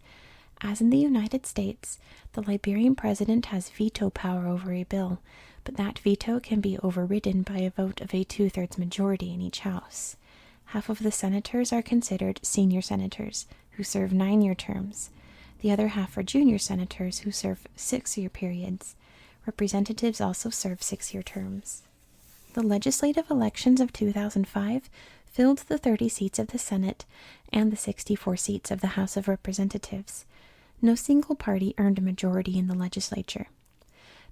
As in the United States, the Liberian president has veto power over a bill, but that veto can be overridden by a vote of a 2/3 majority in each house. Half of the senators are considered senior senators, who serve 9-year terms. The other half are junior senators, who serve 6-year periods. Representatives also serve 6-year terms. The legislative elections of 2005 filled the 30 seats of the Senate and the 64 seats of the House of Representatives. No single party earned a majority in the legislature.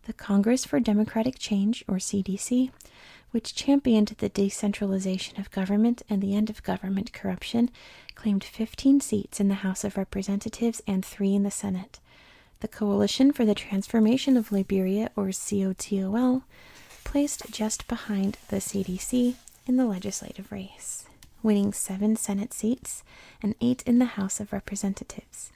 The Congress for Democratic Change, or CDC, which championed the decentralization of government and the end of government corruption, claimed 15 seats in the House of Representatives and 3 in the Senate. The Coalition for the Transformation of Liberia, or COTOL, placed just behind the CDC in the legislative race, winning 7 Senate seats and 8 in the House of Representatives.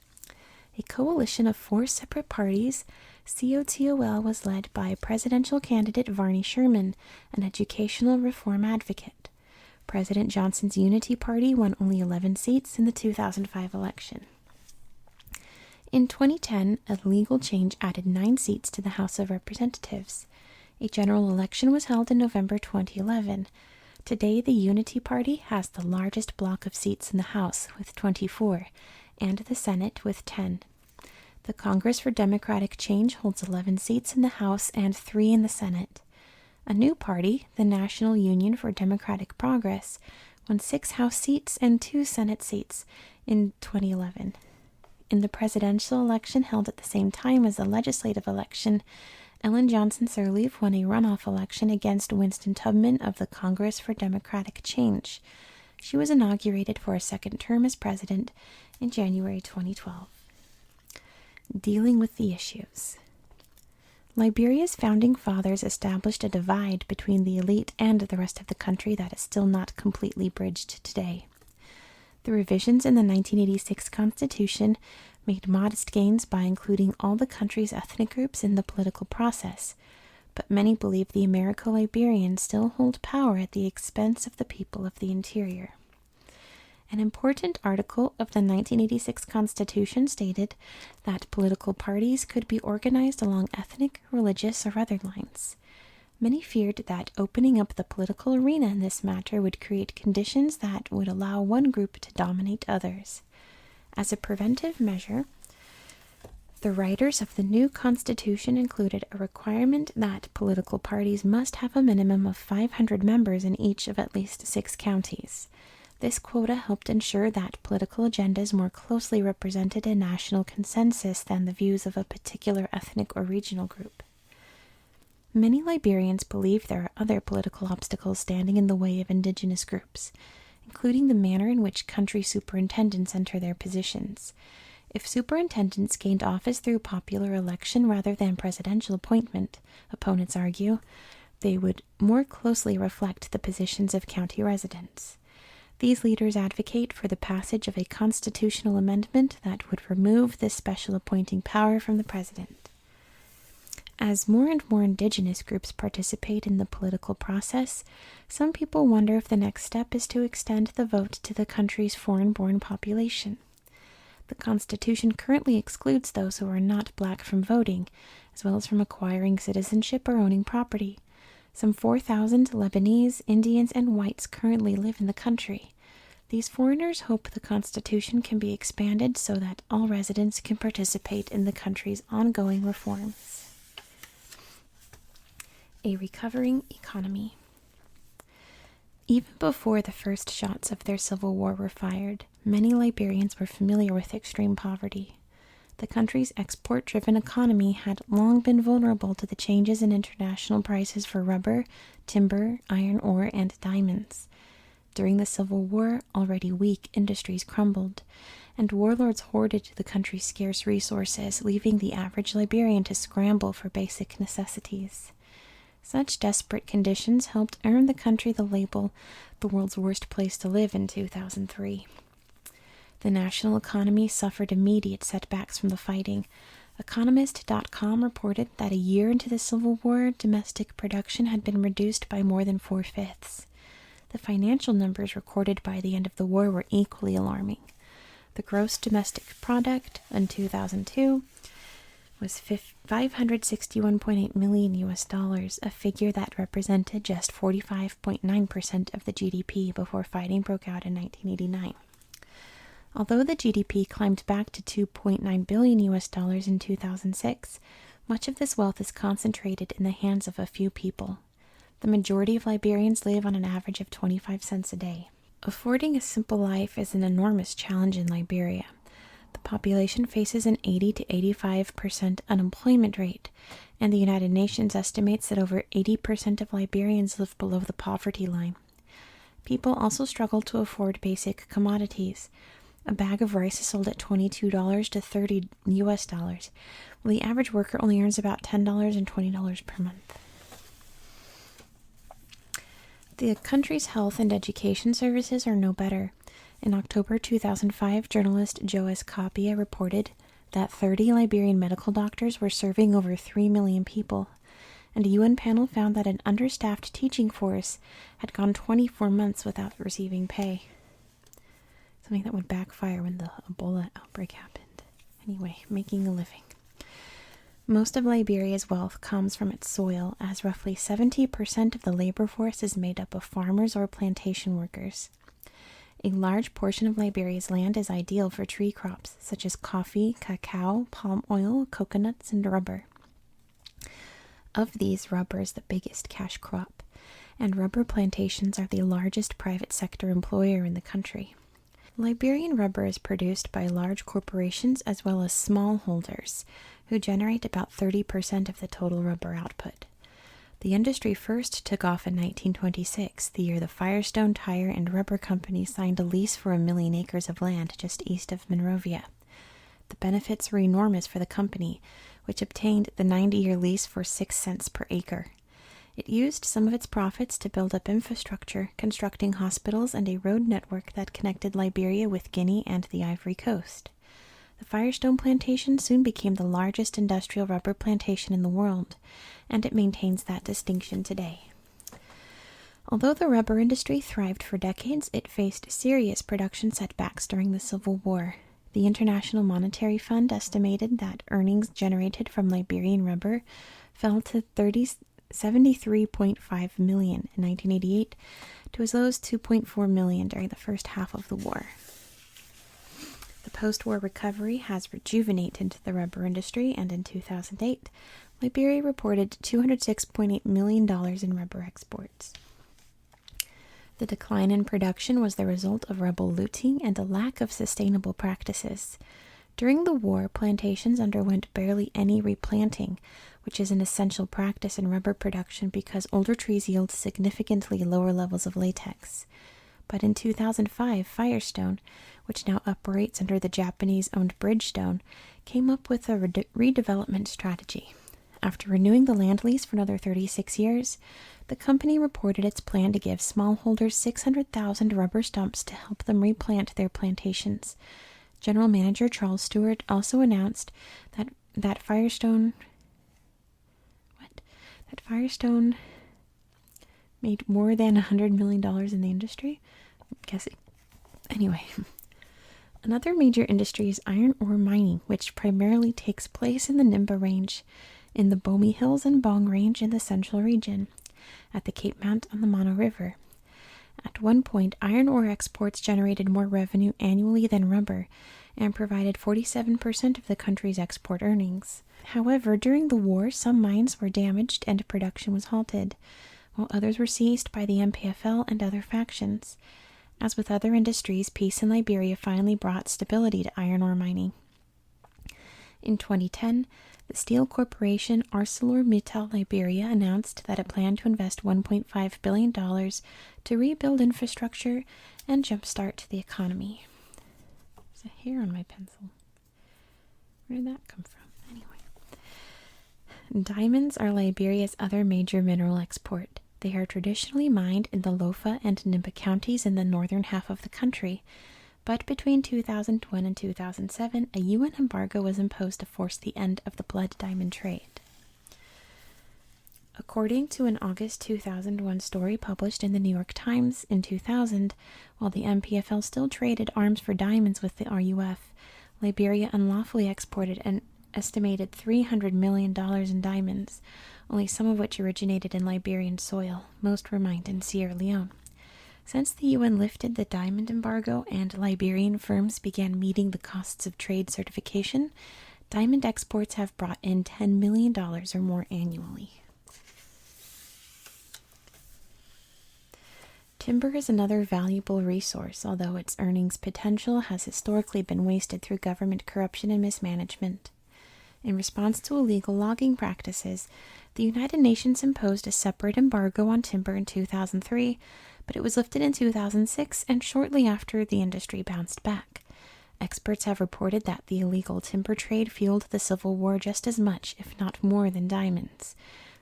A coalition of 4 separate parties, COTOL was led by presidential candidate Varney Sherman, an educational reform advocate. President Johnson's Unity Party won only 11 seats in the 2005 election. In 2010, a legal change added 9 seats to the House of Representatives. A general election was held in November 2011. Today, the Unity Party has the largest block of seats in the House, with 24, and the Senate with 10. The Congress for Democratic Change holds 11 seats in the House and 3 in the Senate. A new party, the National Union for Democratic Progress, won 6 House seats and 2 Senate seats in 2011. In the presidential election held at the same time as the legislative election, Ellen Johnson Sirleaf won a runoff election against Winston Tubman of the Congress for Democratic Change. She was inaugurated for a second term as president in January 2012. Dealing with the issues. Liberia's founding fathers established a divide between the elite and the rest of the country that is still not completely bridged today. The revisions in the 1986 Constitution made modest gains by including all the country's ethnic groups in the political process, but many believe the Americo-Liberians still hold power at the expense of the people of the interior. An important article of the 1986 Constitution stated that political parties could be organized along ethnic, religious, or other lines. Many feared that opening up the political arena in this matter would create conditions that would allow one group to dominate others. As a preventive measure, the writers of the new Constitution included a requirement that political parties must have a minimum of 500 members in each of at least 6 counties. This quota helped ensure that political agendas more closely represented a national consensus than the views of a particular ethnic or regional group. Many Liberians believe there are other political obstacles standing in the way of indigenous groups, including the manner in which country superintendents enter their positions. If superintendents gained office through popular election rather than presidential appointment, opponents argue, they would more closely reflect the positions of county residents. These leaders advocate for the passage of a constitutional amendment that would remove this special appointing power from the president. As more and more indigenous groups participate in the political process, some people wonder if the next step is to extend the vote to the country's foreign-born population. The Constitution currently excludes those who are not black from voting, as well as from acquiring citizenship or owning property. Some 4,000 Lebanese, Indians, and whites currently live in the country. These foreigners hope the Constitution can be expanded so that all residents can participate in the country's ongoing reforms. A recovering economy. Even before the first shots of their civil war were fired, many Liberians were familiar with extreme poverty. The country's export-driven economy had long been vulnerable to the changes in international prices for rubber, timber, iron ore, and diamonds. During the Civil War, already weak industries crumbled, and warlords hoarded the country's scarce resources, leaving the average Liberian to scramble for basic necessities. Such desperate conditions helped earn the country the label the world's worst place to live in 2003. The national economy suffered immediate setbacks from the fighting. Economist.com reported that a year into the Civil War, domestic production had been reduced by more than 4/5. The financial numbers recorded by the end of the war were equally alarming. The gross domestic product in 2002 was $561.8 million, a figure that represented just 45.9% of the GDP before fighting broke out in 1989. Although the GDP climbed back to $2.9 billion in 2006, much of this wealth is concentrated in the hands of a few people. The majority of Liberians live on an average of 25 cents a day. Affording a simple life is an enormous challenge in Liberia. The population faces an 80 to 85% unemployment rate, and the United Nations estimates that over 80% of Liberians live below the poverty line. People also struggle to afford basic commodities. A bag of rice is sold at $22 to $30, while the average worker only earns about $10 and $20 per month. The country's health and education services are no better. In October 2005, journalist Joas Kapia reported that 30 Liberian medical doctors were serving over 3 million people, and a UN panel found that an understaffed teaching force had gone 24 months without receiving pay. Something that would backfire when the Ebola outbreak happened. Anyway, making a living. Most of Liberia's wealth comes from its soil, as roughly 70% of the labor force is made up of farmers or plantation workers. A large portion of Liberia's land is ideal for tree crops, such as coffee, cacao, palm oil, coconuts, and rubber. Of these, rubber is the biggest cash crop, and rubber plantations are the largest private sector employer in the country. Liberian rubber is produced by large corporations as well as smallholders, who generate about 30% of the total rubber output. The industry first took off in 1926, the year the Firestone Tire and Rubber Company signed a lease for 1 million acres of land just east of Monrovia. The benefits were enormous for the company, which obtained the 90-year lease for 6 cents per acre. It used some of its profits to build up infrastructure, constructing hospitals and a road network that connected Liberia with Guinea and the Ivory Coast. The Firestone plantation soon became the largest industrial rubber plantation in the world, and it maintains that distinction today. Although the rubber industry thrived for decades, it faced serious production setbacks during the Civil War. The International Monetary Fund estimated that earnings generated from Liberian rubber fell to $73.5 million in 1988 to as low as $2.4 million during the first half of the war. The post-war recovery has rejuvenated the rubber industry, and in 2008, Liberia reported $206.8 million in rubber exports. The decline in production was the result of rebel looting and a lack of sustainable practices. During the war, plantations underwent barely any replanting, which is an essential practice in rubber production because older trees yield significantly lower levels of latex. But in 2005, Firestone, which now operates under the Japanese-owned Bridgestone, came up with a redevelopment strategy. After renewing the land lease for another 36 years, the company reported its plan to give smallholders 600,000 rubber stumps to help them replant their plantations. General Manager Charles Stewart also announced that Firestone made more than $100 million in the industry. I'm guessing. Anyway, another major industry is iron ore mining, which primarily takes place in the Nimba Range, in the Bomi Hills and Bong Range in the central region, at the Cape Mount on the Mono River. At one point, iron ore exports generated more revenue annually than rubber and provided 47% of the country's export earnings. However, during the war, some mines were damaged and production was halted, while others were seized by the MPFL and other factions. As with other industries, peace in Liberia finally brought stability to iron ore mining. In 2010, the steel corporation ArcelorMittal Liberia announced that it planned to invest $1.5 billion to rebuild infrastructure and jumpstart the economy. There's a hair on my pencil. Where did that come from? Anyway. Diamonds are Liberia's other major mineral export. They are traditionally mined in the Lofa and Nimba counties in the northern half of the country. But between 2001 and 2007, a UN embargo was imposed to force the end of the blood diamond trade. According to an August 2001 story published in the New York Times in 2000, while the MPFL still traded arms for diamonds with the RUF, Liberia unlawfully exported an estimated $300 million in diamonds, only some of which originated in Liberian soil. Most were mined in Sierra Leone. Since the UN lifted the diamond embargo and Liberian firms began meeting the costs of trade certification, diamond exports have brought in $10 million or more annually. Timber is another valuable resource, although its earnings potential has historically been wasted through government corruption and mismanagement. In response to illegal logging practices, the United Nations imposed a separate embargo on timber in 2003, but it was lifted in 2006 and shortly after the industry bounced back. Experts have reported that the illegal timber trade fueled the Civil War just as much, if not more, than diamonds.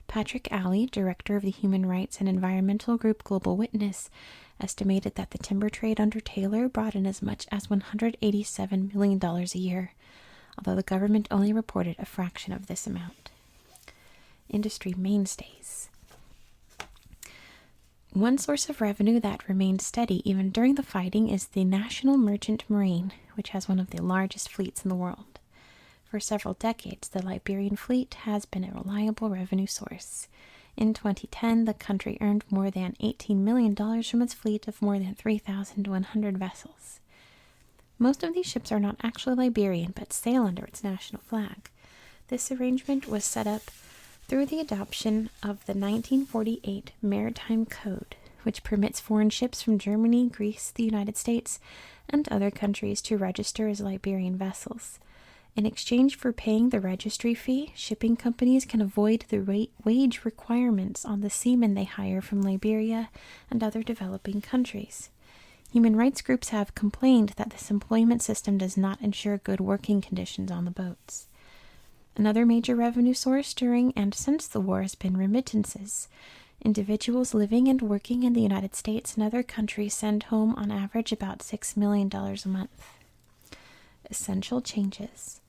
Patrick Alley, director of the human rights and environmental group Global Witness, estimated that the timber trade under Taylor brought in as much as $187 million a year, although the government only reported a fraction of this amount. Industry mainstays. One source of revenue that remained steady even during the fighting is the National Merchant Marine, which has one of the largest fleets in the world. For several decades, the Liberian fleet has been a reliable revenue source. In 2010, the country earned more than $18 million from its fleet of more than 3,100 vessels. Most of these ships are not actually Liberian, but sail under its national flag. This arrangement was set up through the adoption of the 1948 Maritime Code, which permits foreign ships from Germany, Greece, the United States, and other countries to register as Liberian vessels. In exchange for paying the registry fee, shipping companies can avoid the wage requirements on the seamen they hire from Liberia and other developing countries. Human rights groups have complained that this employment system does not ensure good working conditions on the boats. Another major revenue source during and since the war has been remittances. Individuals living and working in the United States and other countries send home on average about $6 million a month. Essential changes.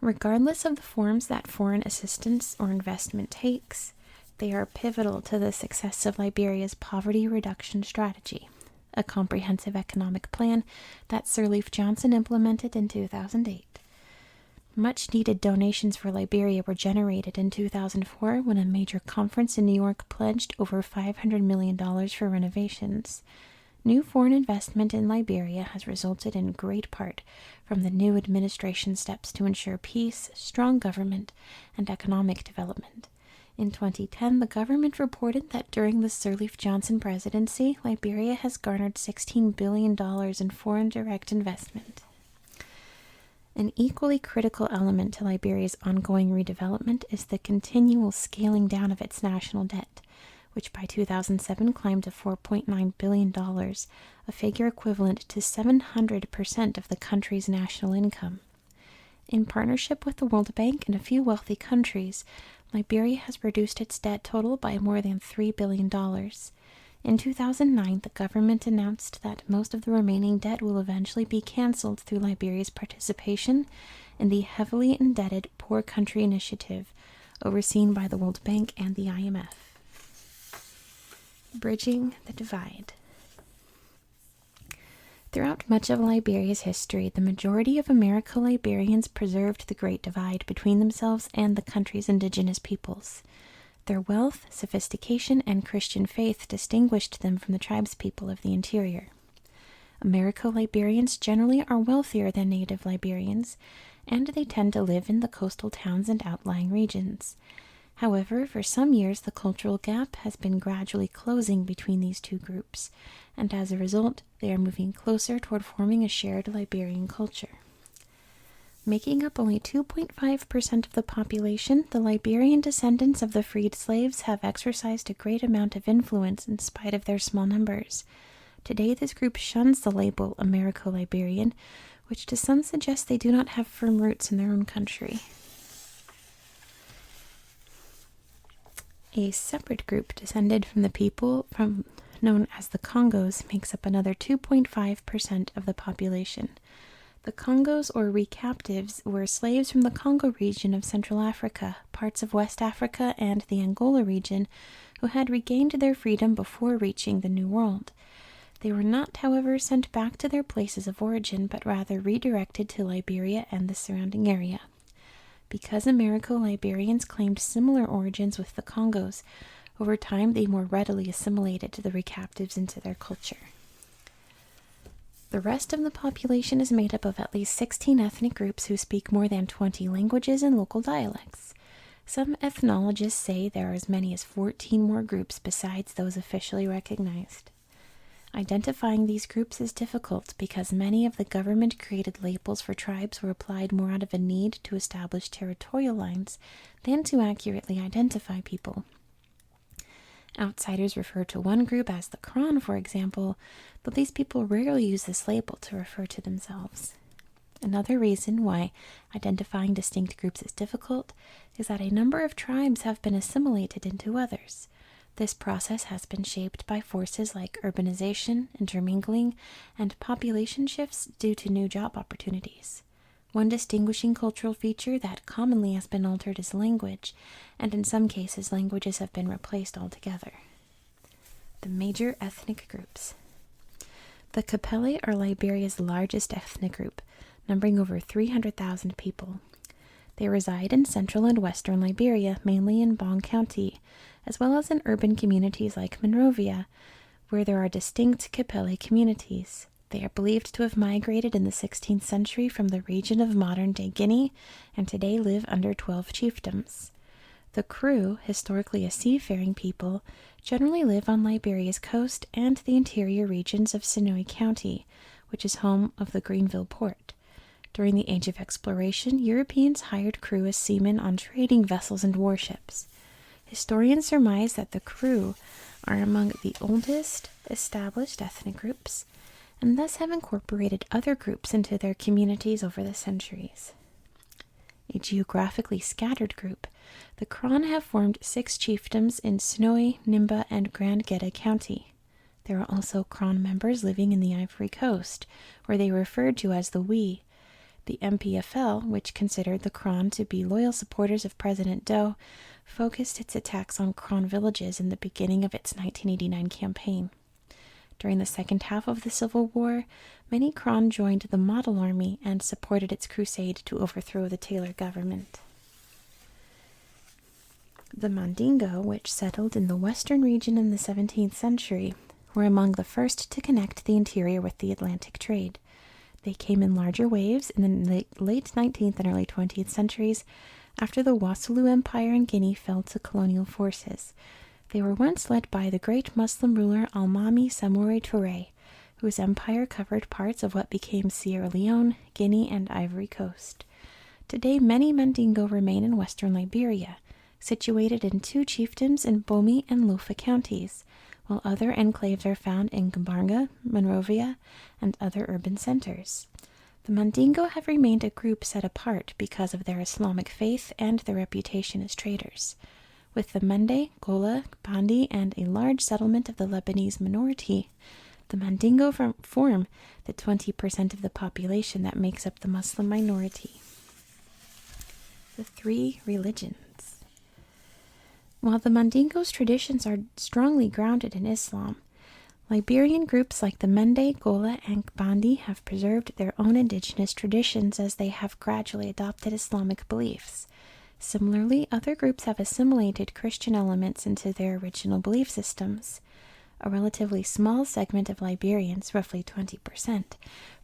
Regardless of the forms that foreign assistance or investment takes, they are pivotal to the success of Liberia's poverty reduction strategy, a comprehensive economic plan that Sir Leif Johnson implemented in 2008. Much-needed donations for Liberia were generated in 2004 when a major conference in New York pledged over $500 million for renovations. New foreign investment in Liberia has resulted in great part from the new administration's steps to ensure peace, strong government, and economic development. In 2010, the government reported that during the Sirleaf Johnson presidency, Liberia has garnered $16 billion in foreign direct investment. An equally critical element to Liberia's ongoing redevelopment is the continual scaling down of its national debt, which by 2007 climbed to $4.9 billion, a figure equivalent to 700% of the country's national income. In partnership with the World Bank and a few wealthy countries, Liberia has reduced its debt total by more than $3 billion. In 2009, the government announced that most of the remaining debt will eventually be cancelled through Liberia's participation in the heavily indebted Poor Country Initiative, overseen by the World Bank and the IMF. Bridging the divide. Throughout much of Liberia's history, the majority of Americo-Liberians preserved the Great Divide between themselves and the country's indigenous peoples. Their wealth, sophistication, and Christian faith distinguished them from the tribespeople of the interior. Americo-Liberians generally are wealthier than native Liberians, and they tend to live in the coastal towns and outlying regions. However, for some years the cultural gap has been gradually closing between these two groups, and as a result, they are moving closer toward forming a shared Liberian culture. Making up only 2.5% of the population, the Liberian descendants of the freed slaves have exercised a great amount of influence in spite of their small numbers. Today, this group shuns the label Americo-Liberian, which to some suggests they do not have firm roots in their own country. A separate group descended from the people known as the Congos makes up another 2.5% of the population. The Congos, or recaptives, were slaves from the Congo region of Central Africa, parts of West Africa, and the Angola region, who had regained their freedom before reaching the New World. They were not, however, sent back to their places of origin, but rather redirected to Liberia and the surrounding area. Because Americo-Liberians claimed similar origins with the Congos, over time they more readily assimilated the recaptives into their culture. The rest of the population is made up of at least 16 ethnic groups who speak more than 20 languages and local dialects. Some ethnologists say there are as many as 14 more groups besides those officially recognized. Identifying these groups is difficult because many of the government-created labels for tribes were applied more out of a need to establish territorial lines than to accurately identify people. Outsiders refer to one group as the Kron, for example, but these people rarely use this label to refer to themselves. Another reason why identifying distinct groups is difficult is that a number of tribes have been assimilated into others. This process has been shaped by forces like urbanization, intermingling, and population shifts due to new job opportunities. One distinguishing cultural feature that commonly has been altered is language, and in some cases languages have been replaced altogether. The major ethnic groups. The Kapele are Liberia's largest ethnic group, numbering over 300,000 people. They reside in central and western Liberia, mainly in Bong County, as well as in urban communities like Monrovia, where there are distinct Kapele communities. They are believed to have migrated in the 16th century from the region of modern-day Guinea, and today live under 12 chiefdoms. The Kru, historically a seafaring people, generally live on Liberia's coast and the interior regions of Sonoy County, which is home of the Greenville port. During the Age of Exploration, Europeans hired Kru as seamen on trading vessels and warships. Historians surmise that the Kru are among the oldest established ethnic groups, and thus have incorporated other groups into their communities over the centuries. A geographically scattered group, the Kron have formed 6 chiefdoms in Sonoy, Nimba, and Grand Geda County. There are also Kron members living in the Ivory Coast, where they are referred to as the Wee. The MPFL, which considered the Kron to be loyal supporters of President Doe, focused its attacks on Kron villages in the beginning of its 1989 campaign. During the second half of the Civil War, many Kron joined the Model Army and supported its crusade to overthrow the Taylor government. The Mandingo, which settled in the western region in the 17th century, were among the first to connect the interior with the Atlantic trade. They came in larger waves in the late 19th and early 20th centuries after the Wassoulou Empire in Guinea fell to colonial forces. They were once led by the great Muslim ruler Almami Samori Touré, whose empire covered parts of what became Sierra Leone, Guinea, and Ivory Coast. Today, many Mandingo remain in western Liberia, situated in 2 chiefdoms in Bomi and Lofa counties, while other enclaves are found in Gambanga, Monrovia, and other urban centers. The Mandingo have remained a group set apart because of their Islamic faith and their reputation as traders. With the Mende, Gola, Bandi, and a large settlement of the Lebanese minority, the Mandingo form the 20% of the population that makes up the Muslim minority. The 3 religions. While the Mandingo's traditions are strongly grounded in Islam, Liberian groups like the Mende, Gola, and Bandi have preserved their own indigenous traditions as they have gradually adopted Islamic beliefs. Similarly, other groups have assimilated Christian elements into their original belief systems. A relatively small segment of Liberians, roughly 20%,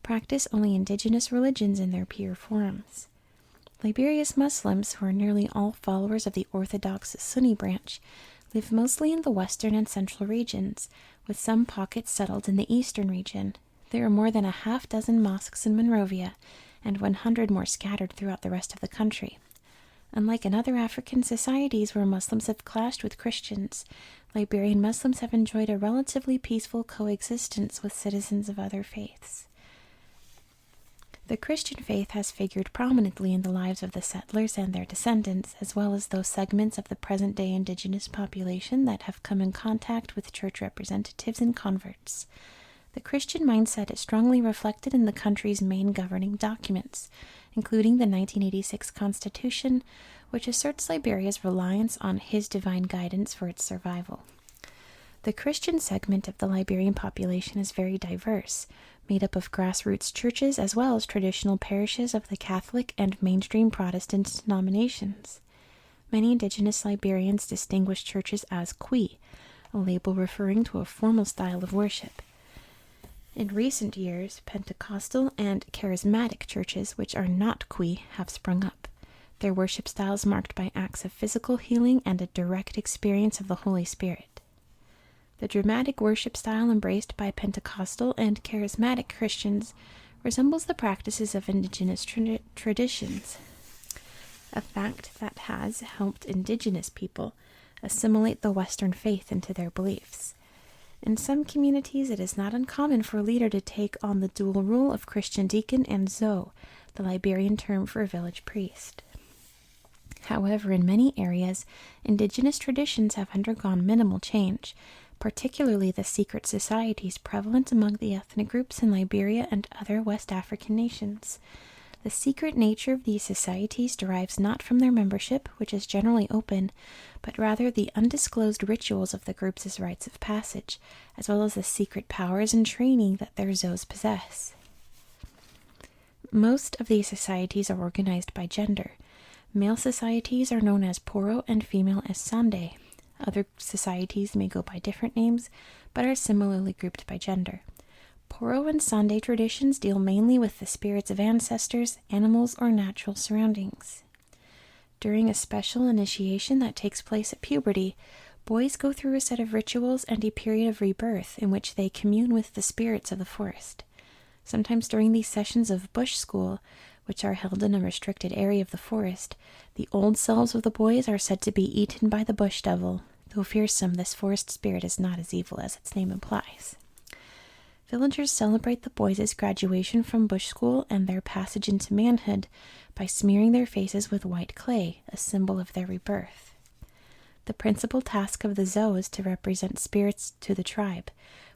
practice only indigenous religions in their pure forms. Liberia's Muslims, who are nearly all followers of the Orthodox Sunni branch, live mostly in the western and central regions, with some pockets settled in the eastern region. There are more than a half-dozen mosques in Monrovia, and 100 more scattered throughout the rest of the country. Unlike in other African societies where Muslims have clashed with Christians, Liberian Muslims have enjoyed a relatively peaceful coexistence with citizens of other faiths. The Christian faith has figured prominently in the lives of the settlers and their descendants, as well as those segments of the present-day indigenous population that have come in contact with church representatives and converts. The Christian mindset is strongly reflected in the country's main governing documents, including the 1986 Constitution, which asserts Liberia's reliance on His divine guidance for its survival. The Christian segment of the Liberian population is very diverse, made up of grassroots churches as well as traditional parishes of the Catholic and mainstream Protestant denominations. Many indigenous Liberians distinguish churches as Kwi, a label referring to a formal style of worship. In recent years, Pentecostal and Charismatic churches, which are not Kwi, have sprung up. Their worship styles marked by acts of physical healing and a direct experience of the Holy Spirit. The dramatic worship style embraced by Pentecostal and Charismatic Christians resembles the practices of indigenous traditions, a fact that has helped indigenous people assimilate the Western faith into their beliefs. In some communities, it is not uncommon for a leader to take on the dual role of Christian deacon and zo, the Liberian term for a village priest. However, in many areas, indigenous traditions have undergone minimal change, particularly the secret societies prevalent among the ethnic groups in Liberia and other West African nations. The secret nature of these societies derives not from their membership, which is generally open, but rather the undisclosed rituals of the groups as rites of passage, as well as the secret powers and training that their zos possess. Most of these societies are organized by gender. Male societies are known as Poro and female as Sande. Other societies may go by different names, but are similarly grouped by gender. Poro and Sande traditions deal mainly with the spirits of ancestors, animals, or natural surroundings. During a special initiation that takes place at puberty, boys go through a set of rituals and a period of rebirth in which they commune with the spirits of the forest. Sometimes during these sessions of bush school, which are held in a restricted area of the forest, the old selves of the boys are said to be eaten by the bush devil. Though fearsome, this forest spirit is not as evil as its name implies. Villagers celebrate the boys' graduation from bush school and their passage into manhood by smearing their faces with white clay, a symbol of their rebirth. The principal task of the zo is to represent spirits to the tribe,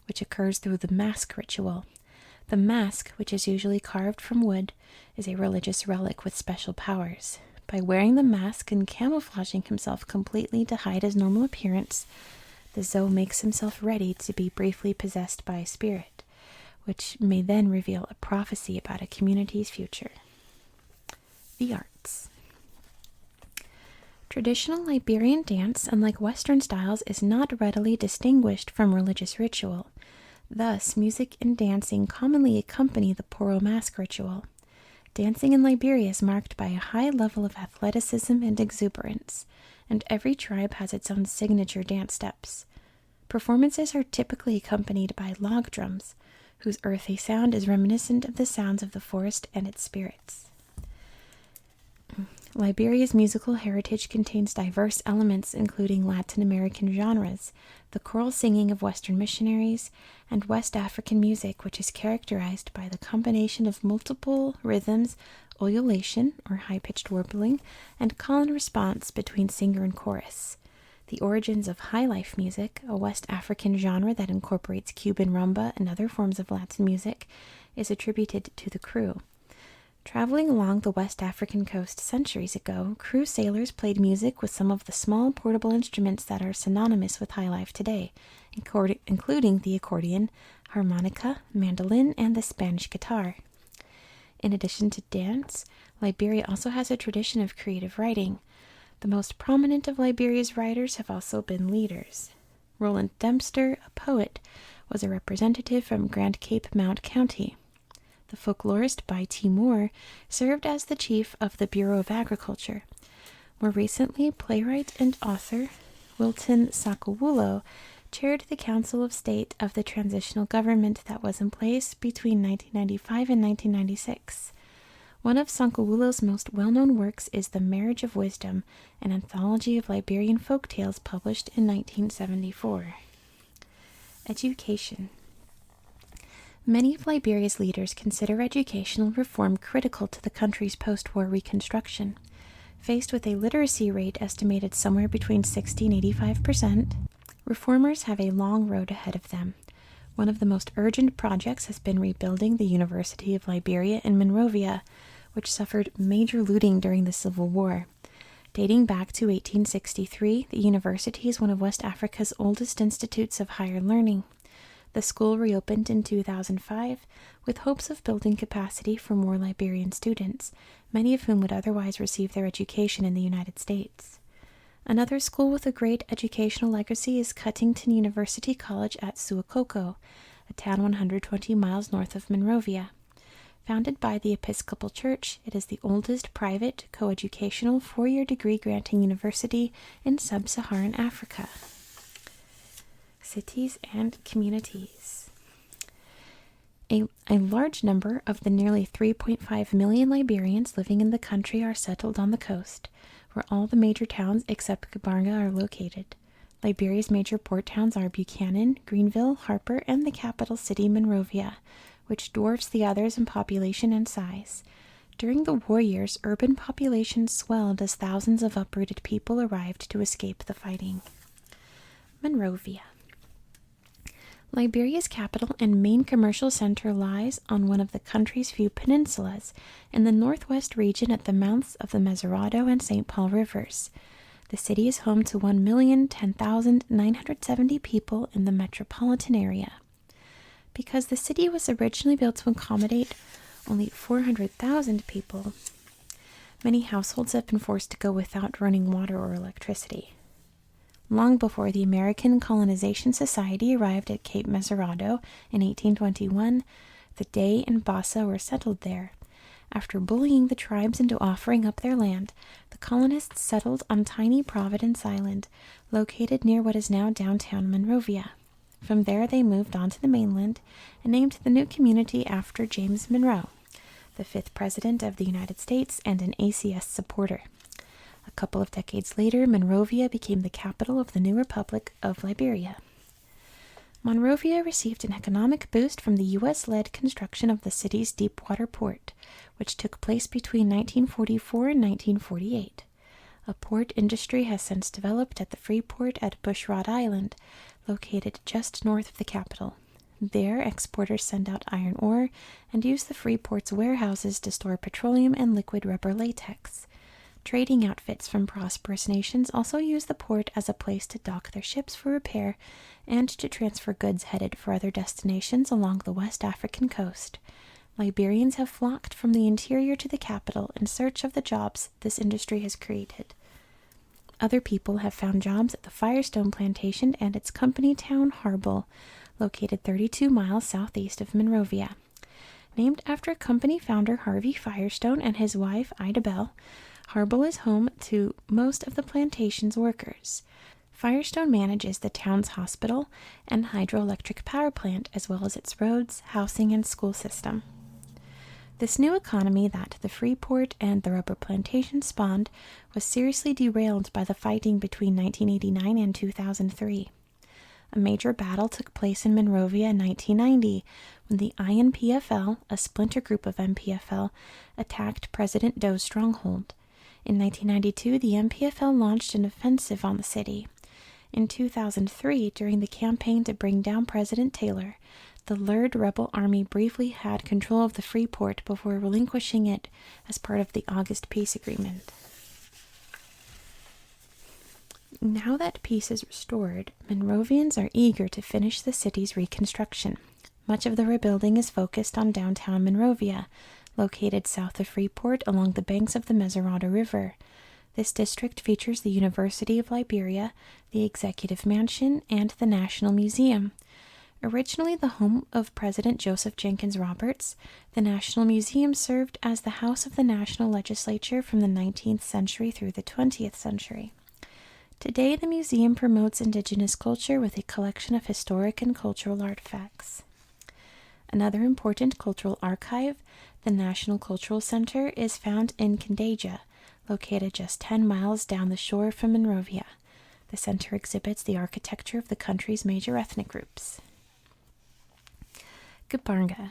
which occurs through the mask ritual. The mask, which is usually carved from wood, is a religious relic with special powers. By wearing the mask and camouflaging himself completely to hide his normal appearance, the zo makes himself ready to be briefly possessed by a spirit, which may then reveal a prophecy about a community's future. The arts. Traditional Liberian dance, unlike Western styles, is not readily distinguished from religious ritual. Thus, music and dancing commonly accompany the Poro mask ritual. Dancing in Liberia is marked by a high level of athleticism and exuberance, and every tribe has its own signature dance steps. Performances are typically accompanied by log drums, whose earthy sound is reminiscent of the sounds of the forest and its spirits. Liberia's musical heritage contains diverse elements including Latin American genres, the choral singing of Western missionaries, and West African music, which is characterized by the combination of multiple rhythms, ululation, or high-pitched warbling, and call and response between singer and chorus. The origins of high life music, a West African genre that incorporates Cuban rumba and other forms of Latin music, is attributed to the crew. Traveling along the West African coast centuries ago, crew sailors played music with some of the small portable instruments that are synonymous with high life today, including the accordion, harmonica, mandolin, and the Spanish guitar. In addition to dance, Liberia also has a tradition of creative writing. The most prominent of Liberia's writers have also been leaders. Roland Dempster, a poet, was a representative from Grand Cape Mount County. The folklorist Bai Timur served as the chief of the Bureau of Agriculture. More recently, playwright and author Wilton Sakawulo chaired the Council of State of the transitional government that was in place between 1995 and 1996. One of Sakawulo's most well-known works is The Marriage of Wisdom, an anthology of Liberian folk tales published in 1974. Education. Many of Liberia's leaders consider educational reform critical to the country's post-war reconstruction. Faced with a literacy rate estimated somewhere between 60 and 85%, reformers have a long road ahead of them. One of the most urgent projects has been rebuilding the University of Liberia in Monrovia, which suffered major looting during the Civil War. Dating back to 1863, the university is one of West Africa's oldest institutes of higher learning. The school reopened in 2005 with hopes of building capacity for more Liberian students, many of whom would otherwise receive their education in the United States. Another school with a great educational legacy is Cuttington University College at Suacoco, a town 120 miles north of Monrovia. Founded by the Episcopal Church, it is the oldest private, coeducational, four-year degree-granting university in sub-Saharan Africa. Cities and communities. A large number of the nearly 3.5 million Liberians living in the country are settled on the coast, where all the major towns except Kabarga are located. Liberia's major port towns are Buchanan, Greenville, Harper, and the capital city, Monrovia, which dwarfs the others in population and size. During the war years, urban populations swelled as thousands of uprooted people arrived to escape the fighting. Monrovia. Liberia's capital and main commercial center lies on one of the country's few peninsulas in the northwest region at the mouths of the Mesurado and St. Paul rivers. The city is home to 1,010,970 people in the metropolitan area. Because the city was originally built to accommodate only 400,000 people, many households have been forced to go without running water or electricity. Long before the American Colonization Society arrived at Cape Mesurado in 1821, the Dey and Bassa were settled there. After bullying the tribes into offering up their land, the colonists settled on tiny Providence Island, located near what is now downtown Monrovia. From there they moved on to the mainland and named the new community after James Monroe, the 5th President of the United States and an ACS supporter. A couple of decades later, Monrovia became the capital of the new Republic of Liberia. Monrovia received an economic boost from the U.S.-led construction of the city's deepwater port, which took place between 1944 and 1948. A port industry has since developed at the Freeport at Bushrod Island, located just north of the capital. There, exporters send out iron ore and use the Freeport's warehouses to store petroleum and liquid rubber latex. Trading outfits from prosperous nations also use the port as a place to dock their ships for repair and to transfer goods headed for other destinations along the West African coast. Liberians have flocked from the interior to the capital in search of the jobs this industry has created. Other people have found jobs at the Firestone Plantation and its company town Harble, located 32 miles southeast of Monrovia. Named after company founder Harvey Firestone and his wife Ida Bell, Harbel is home to most of the plantation's workers. Firestone manages the town's hospital and hydroelectric power plant, as well as its roads, housing, and school system. This new economy that the Freeport and the rubber plantation spawned was seriously derailed by the fighting between 1989 and 2003. A major battle took place in Monrovia in 1990 when the INPFL, a splinter group of MPFL, attacked President Dough's stronghold. In 1992, the MPFL launched an offensive on the city. In 2003, during the campaign to bring down President Taylor, the Lurid rebel army briefly had control of the Freeport before relinquishing it as part of the August peace agreement. Now that peace is restored, Monrovians are eager to finish the city's reconstruction. Much of the rebuilding is focused on downtown Monrovia, located south of Freeport along the banks of the Mesurado River. This district features the University of Liberia, the Executive Mansion, and the National Museum. Originally the home of President Joseph Jenkins Roberts, the National Museum served as the house of the national legislature from the 19th century through the 20th century. Today, the museum promotes indigenous culture with a collection of historic and cultural artifacts. Another important cultural archive, the National Cultural Center, is found in Candaja, located just 10 miles down the shore from Monrovia. The center exhibits the architecture of the country's major ethnic groups. Gabarnga.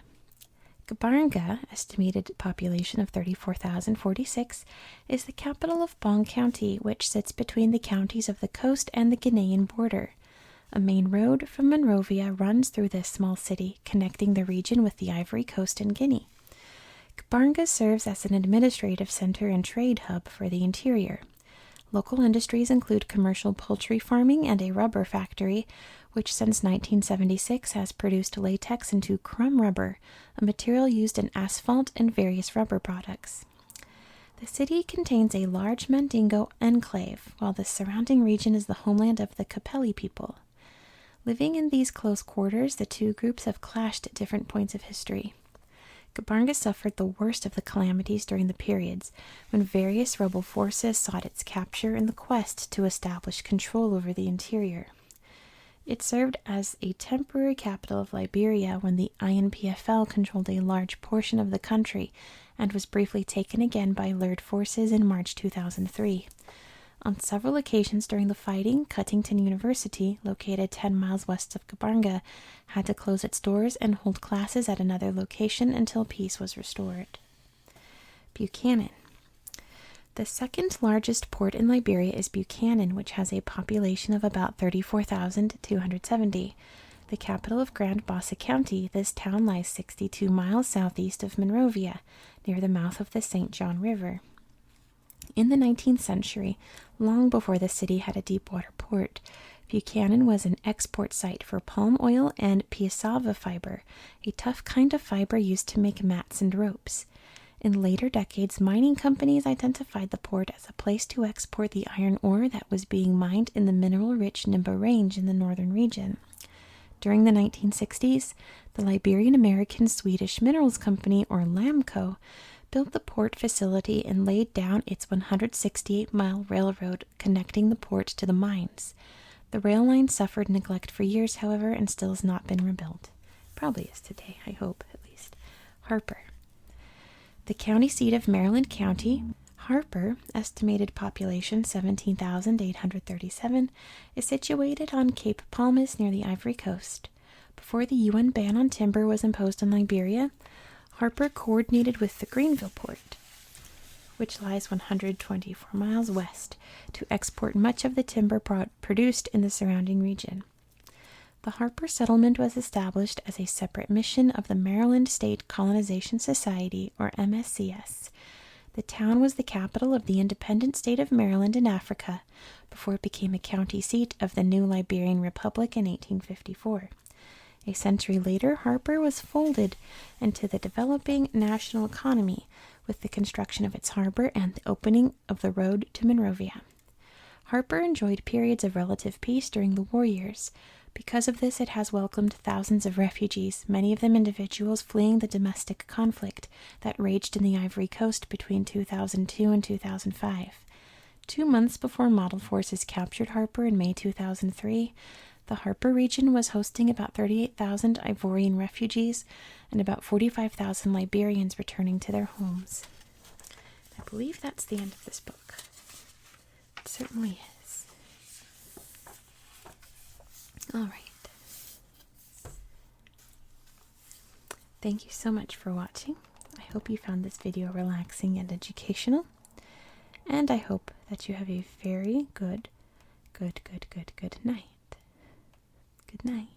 Gabarnga, estimated population of 34,046, is the capital of Bong County, which sits between the counties of the coast and the Guinean border. A main road from Monrovia runs through this small city, connecting the region with the Ivory Coast and Guinea. Gabarnga serves as an administrative center and trade hub for the interior. Local industries include commercial poultry farming and a rubber factory, which since 1976 has produced latex into crumb rubber, a material used in asphalt and various rubber products. The city contains a large Mandingo enclave, while the surrounding region is the homeland of the Capelli people. Living in these close quarters, the two groups have clashed at different points of history. Gabarnga suffered the worst of the calamities during the periods when various rebel forces sought its capture in the quest to establish control over the interior. It served as a temporary capital of Liberia when the INPFL controlled a large portion of the country and was briefly taken again by Lurid forces in March 2003. On several occasions during the fighting, Cuttington University, located 10 miles west of Gabarnga, had to close its doors and hold classes at another location until peace was restored. Buchanan. The second largest port in Liberia is Buchanan, which has a population of about 34,270. The capital of Grand Bassa County, this town lies 62 miles southeast of Monrovia, near the mouth of the St. John River. In the 19th century, long before the city had a deep-water port, Buchanan was an export site for palm oil and piassava fiber, a tough kind of fiber used to make mats and ropes. In later decades, mining companies identified the port as a place to export the iron ore that was being mined in the mineral-rich Nimba Range in the northern region. During the 1960s, the Liberian American Swedish Minerals Company, or LAMCO, built the port facility and laid down its 168-mile railroad connecting the port to the mines. The rail line suffered neglect for years, however, and still has not been rebuilt. Probably is today, I hope, at least. Harper. The county seat of Maryland County, Harper, estimated population 17,837, is situated on Cape Palmas near the Ivory Coast. Before the UN ban on timber was imposed on Liberia, Harper coordinated with the Greenville port, which lies 124 miles west, to export much of the timber produced in the surrounding region. The Harper settlement was established as a separate mission of the Maryland State Colonization Society, or MSCS. The town was the capital of the independent state of Maryland in Africa before it became a county seat of the new Liberian Republic in 1854. A century later, Harper was folded into the developing national economy with the construction of its harbor and the opening of the road to Monrovia. Harper enjoyed periods of relative peace during the war years, Because of this, it has welcomed thousands of refugees, many of them individuals fleeing the domestic conflict that raged in the Ivory Coast between 2002 and 2005. 2 months before Model Forces captured Harper in May 2003, the Harper region was hosting about 38,000 Ivorian refugees and about 45,000 Liberians returning to their homes. I believe that's the end of this book. It certainly is. All right. Thank you so much for watching. I hope you found this video relaxing and educational. And I hope that you have a very good night. Good night.